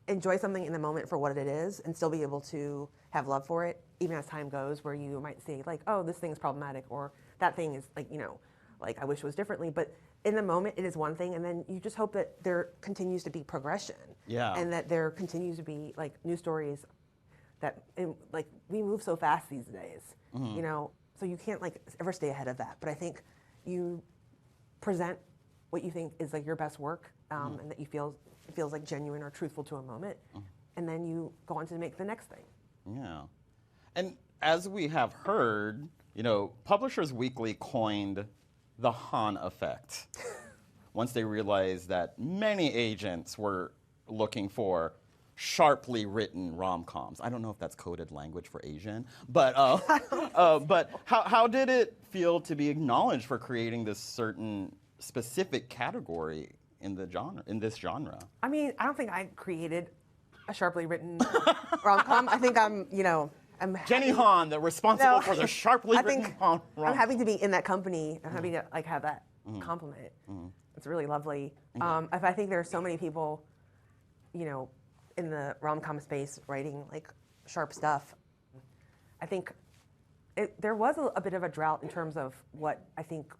[SPEAKER 5] enjoy something in the moment for what it is and still be able to have love for it even as time goes, where you might say like, oh, this thing's problematic or that thing is like, like I wish it was differently, but in the moment it is one thing, and then you just hope that there continues to be progression.
[SPEAKER 4] Yeah.
[SPEAKER 5] And that there continues to be like new stories that like we move so fast these days, so you can't like ever stay ahead of that. But I think you present what you think is like your best work, and that it feels like genuine or truthful to a moment, and then you go on to make the next thing.
[SPEAKER 4] Yeah. And as we have heard, Publishers Weekly coined the Han effect once they realized that many agents were looking for sharply written rom-coms. I don't know if that's coded language for Asian, but how did it feel to be acknowledged for creating this certain specific category in this genre?
[SPEAKER 5] I mean, I don't think I created a sharply written rom-com. I think I'm
[SPEAKER 4] Jenny Han, the responsible for the sharply written rom-com.
[SPEAKER 5] I'm happy to be in that company. I'm happy to like have that compliment. It's really lovely. I think there are so many people, in the rom-com space writing like sharp stuff. I think there was a bit of a drought in terms of what I think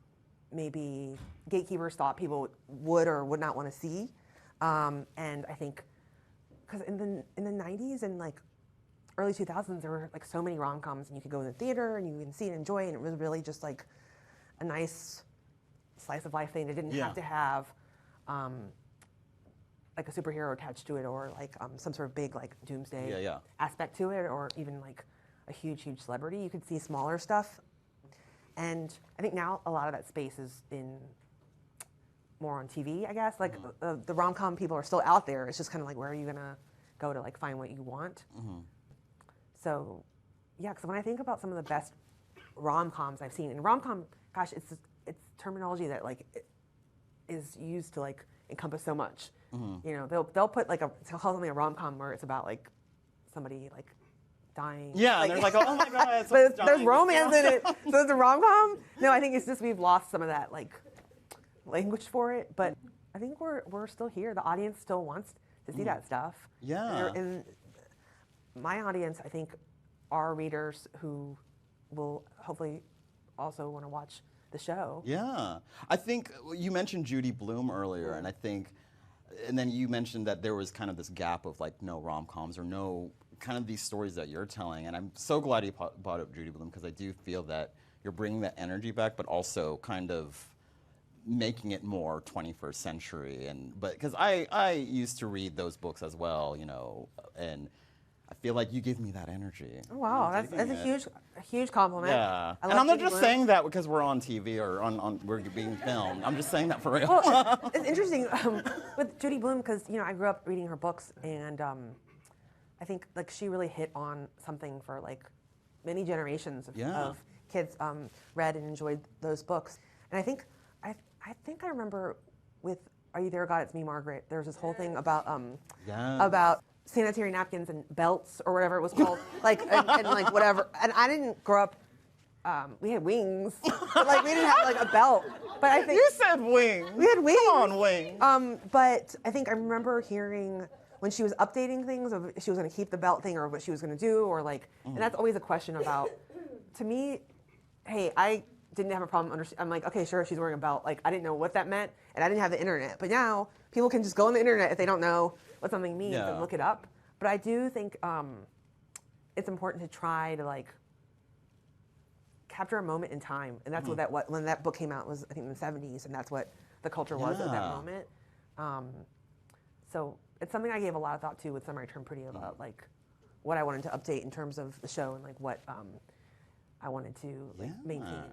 [SPEAKER 5] maybe gatekeepers thought people would or would not want to see, and I think because in the 90s and like early 2000s there were like so many rom-coms, and you could go to the theater and you can see and enjoy, and it was really just like a nice slice of life thing. It didn't have to have like a superhero attached to it, or like some sort of big like doomsday aspect to it, or even like a huge celebrity. You could see smaller stuff, and I think now a lot of that space is in more on TV, I guess. Like the rom-com people are still out there. It's just kind of like, where are you gonna go to like find what you want? So yeah, because when I think about some of the best rom-coms I've seen, and rom-com, gosh, it's terminology that like is used to like encompass so much. They'll put like they'll call something a rom-com where it's about like somebody like dying.
[SPEAKER 4] Yeah,
[SPEAKER 5] like,
[SPEAKER 4] they're like, oh my god,
[SPEAKER 5] but there's romance in it. So it's a rom-com. No, I think it's just we've lost some of that like language for it. But I think we're still here. The audience still wants to see that stuff.
[SPEAKER 4] Yeah.
[SPEAKER 5] And my audience, I think, are readers who will hopefully also want to watch the show.
[SPEAKER 4] Yeah. I think you mentioned Judy Blume earlier, and then you mentioned that there was kind of this gap of like no rom-coms or no kind of these stories that you're telling, and I'm so glad you brought up Judy Blume, because I do feel that you're bringing that energy back, but also kind of making it more 21st century. But because I used to read those books as well, and I feel like you give me that energy.
[SPEAKER 5] Oh, wow, that's a huge compliment.
[SPEAKER 4] Yeah, and I'm not just saying that because we're on TV or we're being filmed. I'm just saying that for real.
[SPEAKER 5] Well, it's interesting with Judy Blume, because I grew up reading her books, and I think like she really hit on something for like many generations of kids read and enjoyed those books. And I think I remember with Are You There, God? It's Me, Margaret. There was this whole thing about sanitary napkins and belts or whatever it was called, and like whatever. And I didn't grow up. We had wings, but like we didn't have like a belt. But I think
[SPEAKER 4] you said wings.
[SPEAKER 5] We had wings.
[SPEAKER 4] Come on, wings.
[SPEAKER 5] But I think I remember hearing when she was updating things, of if she was going to keep the belt thing or what she was going to do, or like, and that's always a question about, to me, hey, I didn't have a problem I'm like, okay, sure, she's wearing a belt. Like, I didn't know what that meant, and I didn't have the internet. But now, people can just go on the internet if they don't know what something means and look it up. But I do think it's important to try to, like, capture a moment in time. And that's what when that book came out was, I think, in the 70s, and that's what the culture was at that moment. So it's something I gave a lot of thought to with Summer I Turned Pretty about, like, what I wanted to update in terms of the show and, like, what I wanted to maintain.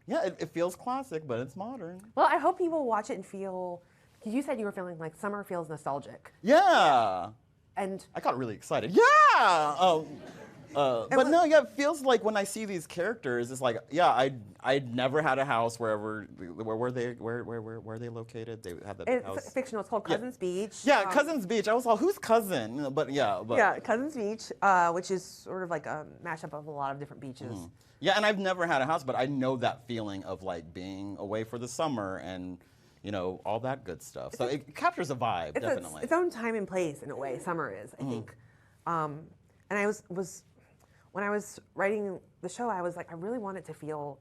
[SPEAKER 4] Yeah, it feels classic, but it's modern.
[SPEAKER 5] Well, I hope people watch it and feel, because you said you were feeling like Summer feels nostalgic.
[SPEAKER 4] Yeah.
[SPEAKER 5] And
[SPEAKER 4] I got really excited. Yeah! But no, yeah, it feels like when I see these characters, it's like, yeah, I'd never had a house where they located? They had the house.
[SPEAKER 5] It's fictional. It's called Cousins Beach.
[SPEAKER 4] Yeah, Cousins Beach. I was like, who's cousin? But yeah.
[SPEAKER 5] Yeah, Cousins Beach, which is sort of like a mashup of a lot of different beaches.
[SPEAKER 4] Yeah, and I've never had a house, but I know that feeling of, like, being away for the summer and, you know, all that good stuff. So it captures a vibe, definitely.
[SPEAKER 5] Its own time and place, in a way, summer is, I think. And I was when I was writing the show, I was like, I really want it to feel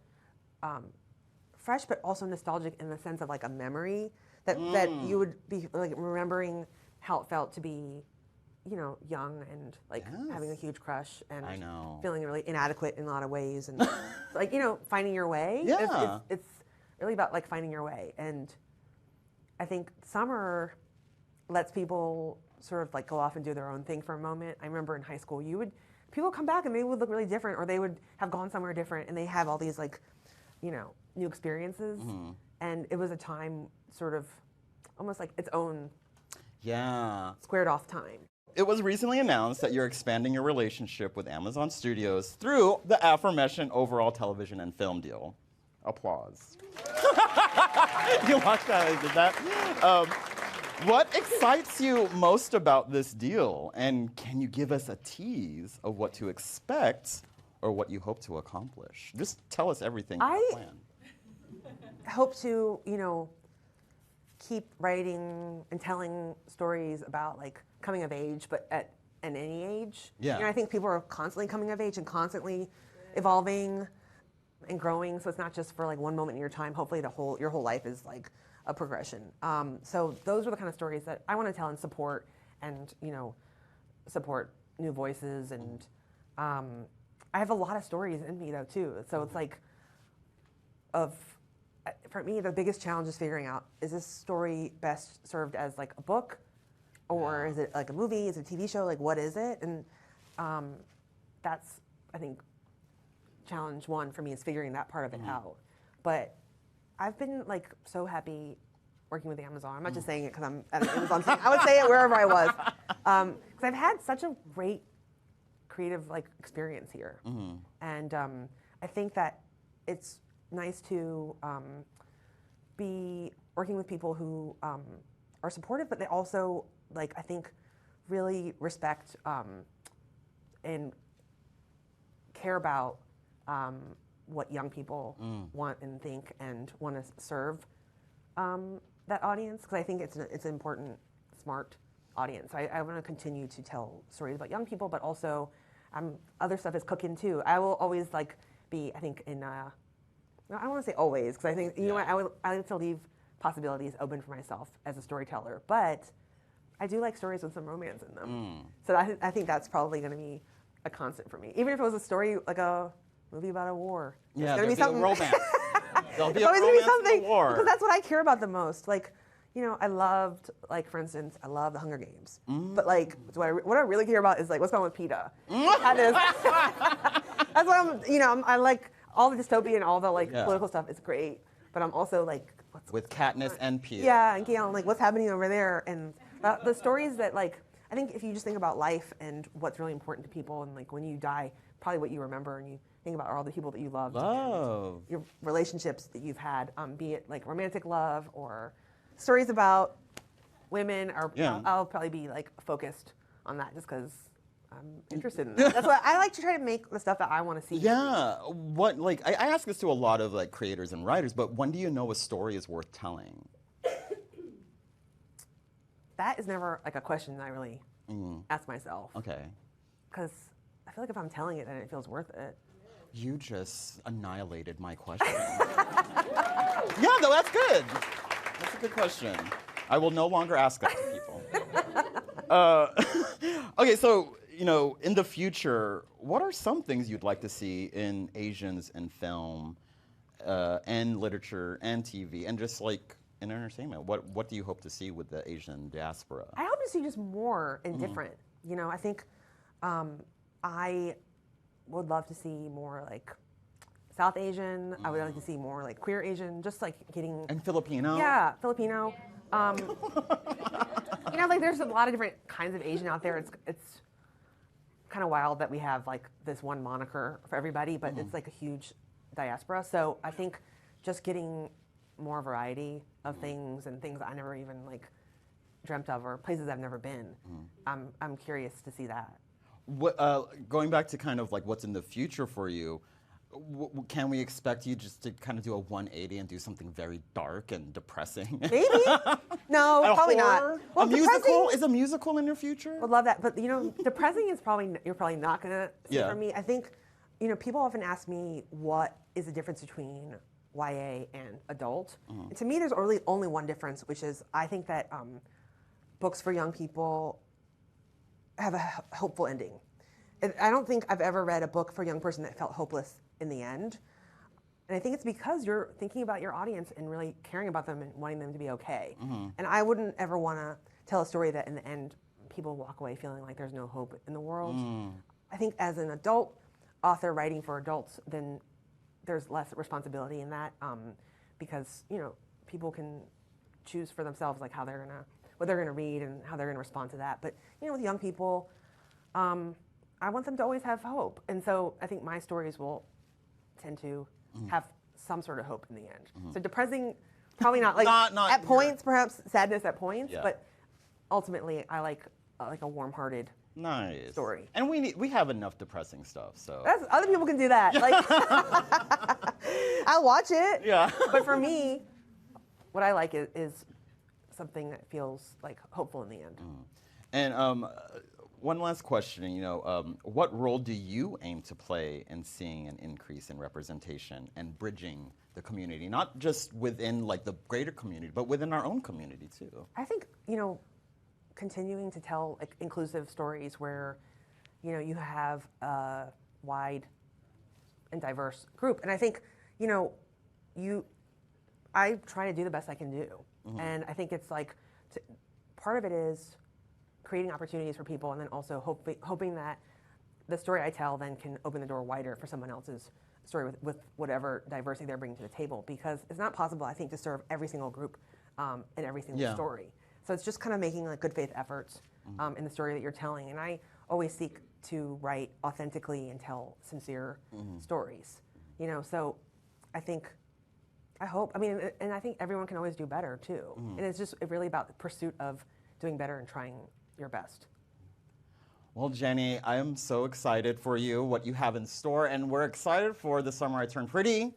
[SPEAKER 5] fresh, but also nostalgic in the sense of, like, a memory that you would be, like, remembering how it felt to be, you know, young and, like, having a huge crush and feeling really inadequate in a lot of ways and like, you know, finding your way.
[SPEAKER 4] Yeah.
[SPEAKER 5] It's really about, like, finding your way. And I think summer lets people sort of, like, go off and do their own thing for a moment. I remember in high school, people would come back and they would look really different, or they would have gone somewhere different, and they have all these, like, you know, new experiences. And it was a time sort of almost like its own squared off time.
[SPEAKER 4] It was recently announced that you're expanding your relationship with Amazon Studios through the aforementioned overall television and film deal. Applause. You watched that, I did that. What excites you most about this deal? And can you give us a tease of what to expect or what you hope to accomplish? Just tell us everything you plan.
[SPEAKER 5] I hope to, you know, keep writing and telling stories about, like, coming of age, but at any age.
[SPEAKER 4] Yeah.
[SPEAKER 5] You know, I think people are constantly coming of age and constantly evolving and growing. So it's not just for, like, one moment in your time. Hopefully your whole life is, like, a progression. So those are the kind of stories that I want to tell and support, and, you know, support new voices. And I have a lot of stories in me, though, too. So it's like, for me, the biggest challenge is figuring out, is this story best served as, like, a book? Or is it, like, a movie? Is it a TV show? Like, what is it? And that's, I think, challenge one for me, is figuring that part of it out. But I've been, like, so happy working with Amazon. I'm not just saying it because I'm at an Amazon thing. I would say it wherever I was. Because I've had such a great creative, like, experience here. And I think that it's nice to be working with people who are supportive, but they also, like, I think, really respect and care about what young people want and think and want to serve that audience, because I think it's an important, smart audience. I want to continue to tell stories about young people, but also other stuff is cooking too. I will always, like, be, I think, in I don't want to say always, because I think, you know what, I like to leave possibilities open for myself as a storyteller, but I do like stories with some romance in them. So I think that's probably going to be a constant for me. Even if it was a story, like a movie about a war.
[SPEAKER 4] Yeah,
[SPEAKER 5] there's going to be something.
[SPEAKER 4] Romance. There'll be a
[SPEAKER 5] always
[SPEAKER 4] romance
[SPEAKER 5] something,
[SPEAKER 4] in the war.
[SPEAKER 5] because that's what I care about the most. Like, you know, I loved, like, for instance, I love the Hunger Games. But, like, what I really care about is, like, what's going on with PETA. That's what I like all the dystopia and all the, like, political stuff is great. But I'm also, like,
[SPEAKER 4] with Katniss and Peeta.
[SPEAKER 5] Yeah, and Gail, like, what's happening over there? And the stories that, like, I think if you just think about life and what's really important to people, and, like, when you die, probably what you remember, and you think about all the people that you loved, and your relationships that you've had, be it, like, romantic love or stories about women, or I'll probably be, like, focused on that just because I'm interested in that. That's why I like to try to make the stuff that I want to see.
[SPEAKER 4] Yeah. What, like, I ask this to a lot of, like, creators and writers, but when do you know a story is worth telling?
[SPEAKER 5] That is never, like, a question that I really ask myself.
[SPEAKER 4] Okay.
[SPEAKER 5] Because I feel like if I'm telling it, then it feels worth it.
[SPEAKER 4] You just annihilated my question. Yeah, no, that's good. That's a good question. I will no longer ask that to people. Okay, so, in the future, what are some things you'd like to see in Asians in film and literature and TV and just like in entertainment? What do you hope to see with the Asian diaspora?
[SPEAKER 5] I hope to see just more and different. I think I would love to see more like South Asian. I would like to see more like queer Asian, just like getting...
[SPEAKER 4] And Filipino?
[SPEAKER 5] Yeah, Filipino. Like there's a lot of different kinds of Asian out there. It's kind of wild that we have like this one moniker for everybody, but it's like a huge diaspora. So I think just getting more variety of things and things I never even like dreamt of or places I've never been. I'm curious to see that.
[SPEAKER 4] Going back to kind of like what's in the future for you, can we expect you just to kind of do a 180 and do something very dark and depressing?
[SPEAKER 5] Maybe. No, probably
[SPEAKER 4] horror?
[SPEAKER 5] not. Well,
[SPEAKER 4] a musical? Is a musical in your future?
[SPEAKER 5] Would love that, but depressing is you're probably not gonna see
[SPEAKER 4] Yeah.
[SPEAKER 5] from me. I think, people often ask me what is the difference between YA and adult. And to me, there's only one difference, which is I think that books for young people have a hopeful ending. And I don't think I've ever read a book for a young person that felt hopeless in the end. And I think it's because you're thinking about your audience and really caring about them and wanting them to be okay. And I wouldn't ever want to tell a story that in the end people walk away feeling like there's no hope in the world. I think as an adult author writing for adults, then there's less responsibility in that because people can choose for themselves like what they're gonna read and how they're gonna respond to that. But with young people, I want them to always have hope, and so I think my stories will tend to have some sort of hope in the end. So depressing, probably not. Like
[SPEAKER 4] Not
[SPEAKER 5] at
[SPEAKER 4] here.
[SPEAKER 5] points, perhaps sadness at points,
[SPEAKER 4] Yeah.
[SPEAKER 5] but ultimately, I like a warm-hearted
[SPEAKER 4] Nice
[SPEAKER 5] story.
[SPEAKER 4] And we have enough depressing stuff, so
[SPEAKER 5] Other people can do that. Like I'll watch it.
[SPEAKER 4] Yeah.
[SPEAKER 5] But for me, what I like is something that feels like hopeful in the end.
[SPEAKER 4] And one last question, what role do you aim to play in seeing an increase in representation and bridging the community, not just within like the greater community, but within our own community too?
[SPEAKER 5] I think, continuing to tell like inclusive stories where, you have a wide and diverse group. And I think, I try to do the best I can do. And I think it's like, part of it is creating opportunities for people and then also hoping that the story I tell then can open the door wider for someone else's story with whatever diversity they're bringing to the table, because it's not possible, I think, to serve every single group in every single story. So it's just kind of making like good faith efforts in the story that you're telling. And I always seek to write authentically and tell sincere stories, so I think, I think everyone can always do better too. And it's just really about the pursuit of doing better and trying your best.
[SPEAKER 4] Well, Jenny, I am so excited for you, what you have in store, and we're excited for The Summer I Turned Pretty,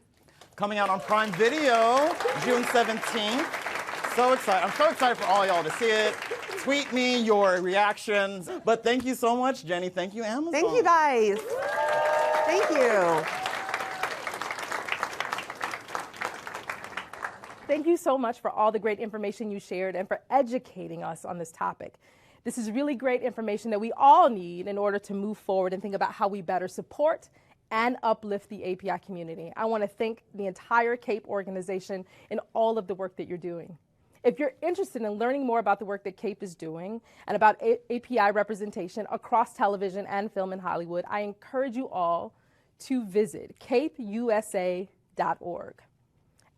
[SPEAKER 4] coming out on Prime Video, June 17th. So excited. I'm so excited for all y'all to see it. Tweet me your reactions. But thank you so much, Jenny. Thank you, Amazon.
[SPEAKER 5] Thank you, guys. Thank you.
[SPEAKER 1] Thank you so much for all the great information you shared and for educating us on this topic. This is really great information that we all need in order to move forward and think about how we better support and uplift the API community. I want to thank the entire CAPE organization in all of the work that you're doing. If you're interested in learning more about the work that CAPE is doing and about API representation across television and film in Hollywood, I encourage you all to visit capeusa.org.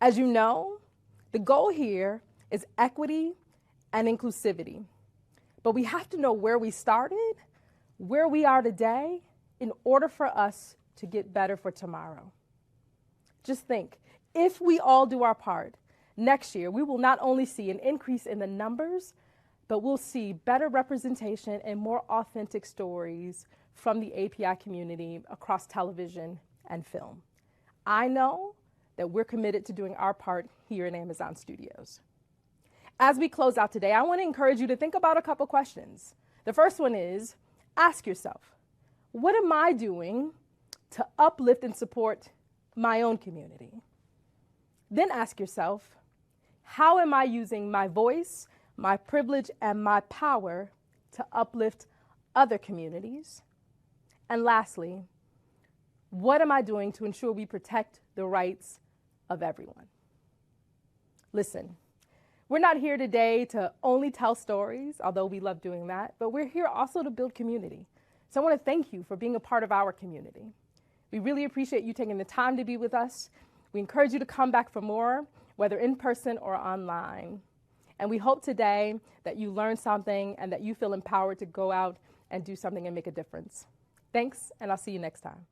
[SPEAKER 1] As you know, the goal here is equity and inclusivity. But we have to know where we started, where we are today, in order for us to get better for tomorrow. Just think, if we all do our part, next year we will not only see an increase in the numbers, but we'll see better representation and more authentic stories from the API community across television and film. I know that we're committed to doing our part here in Amazon Studios. As we close out today, I want to encourage you to think about a couple questions. The first one is ask yourself, what am I doing to uplift and support my own community? Then ask yourself, how am I using my voice, my privilege, and my power to uplift other communities? And lastly, what am I doing to ensure we protect the rights of everyone? Listen, we're not here today to only tell stories, although we love doing that, but we're here also to build community. So I want to thank you for being a part of our community. We really appreciate you taking the time to be with us. We encourage you to come back for more, whether in person or online. And we hope today that you learned something and that you feel empowered to go out and do something and make a difference. Thanks, and I'll see you next time.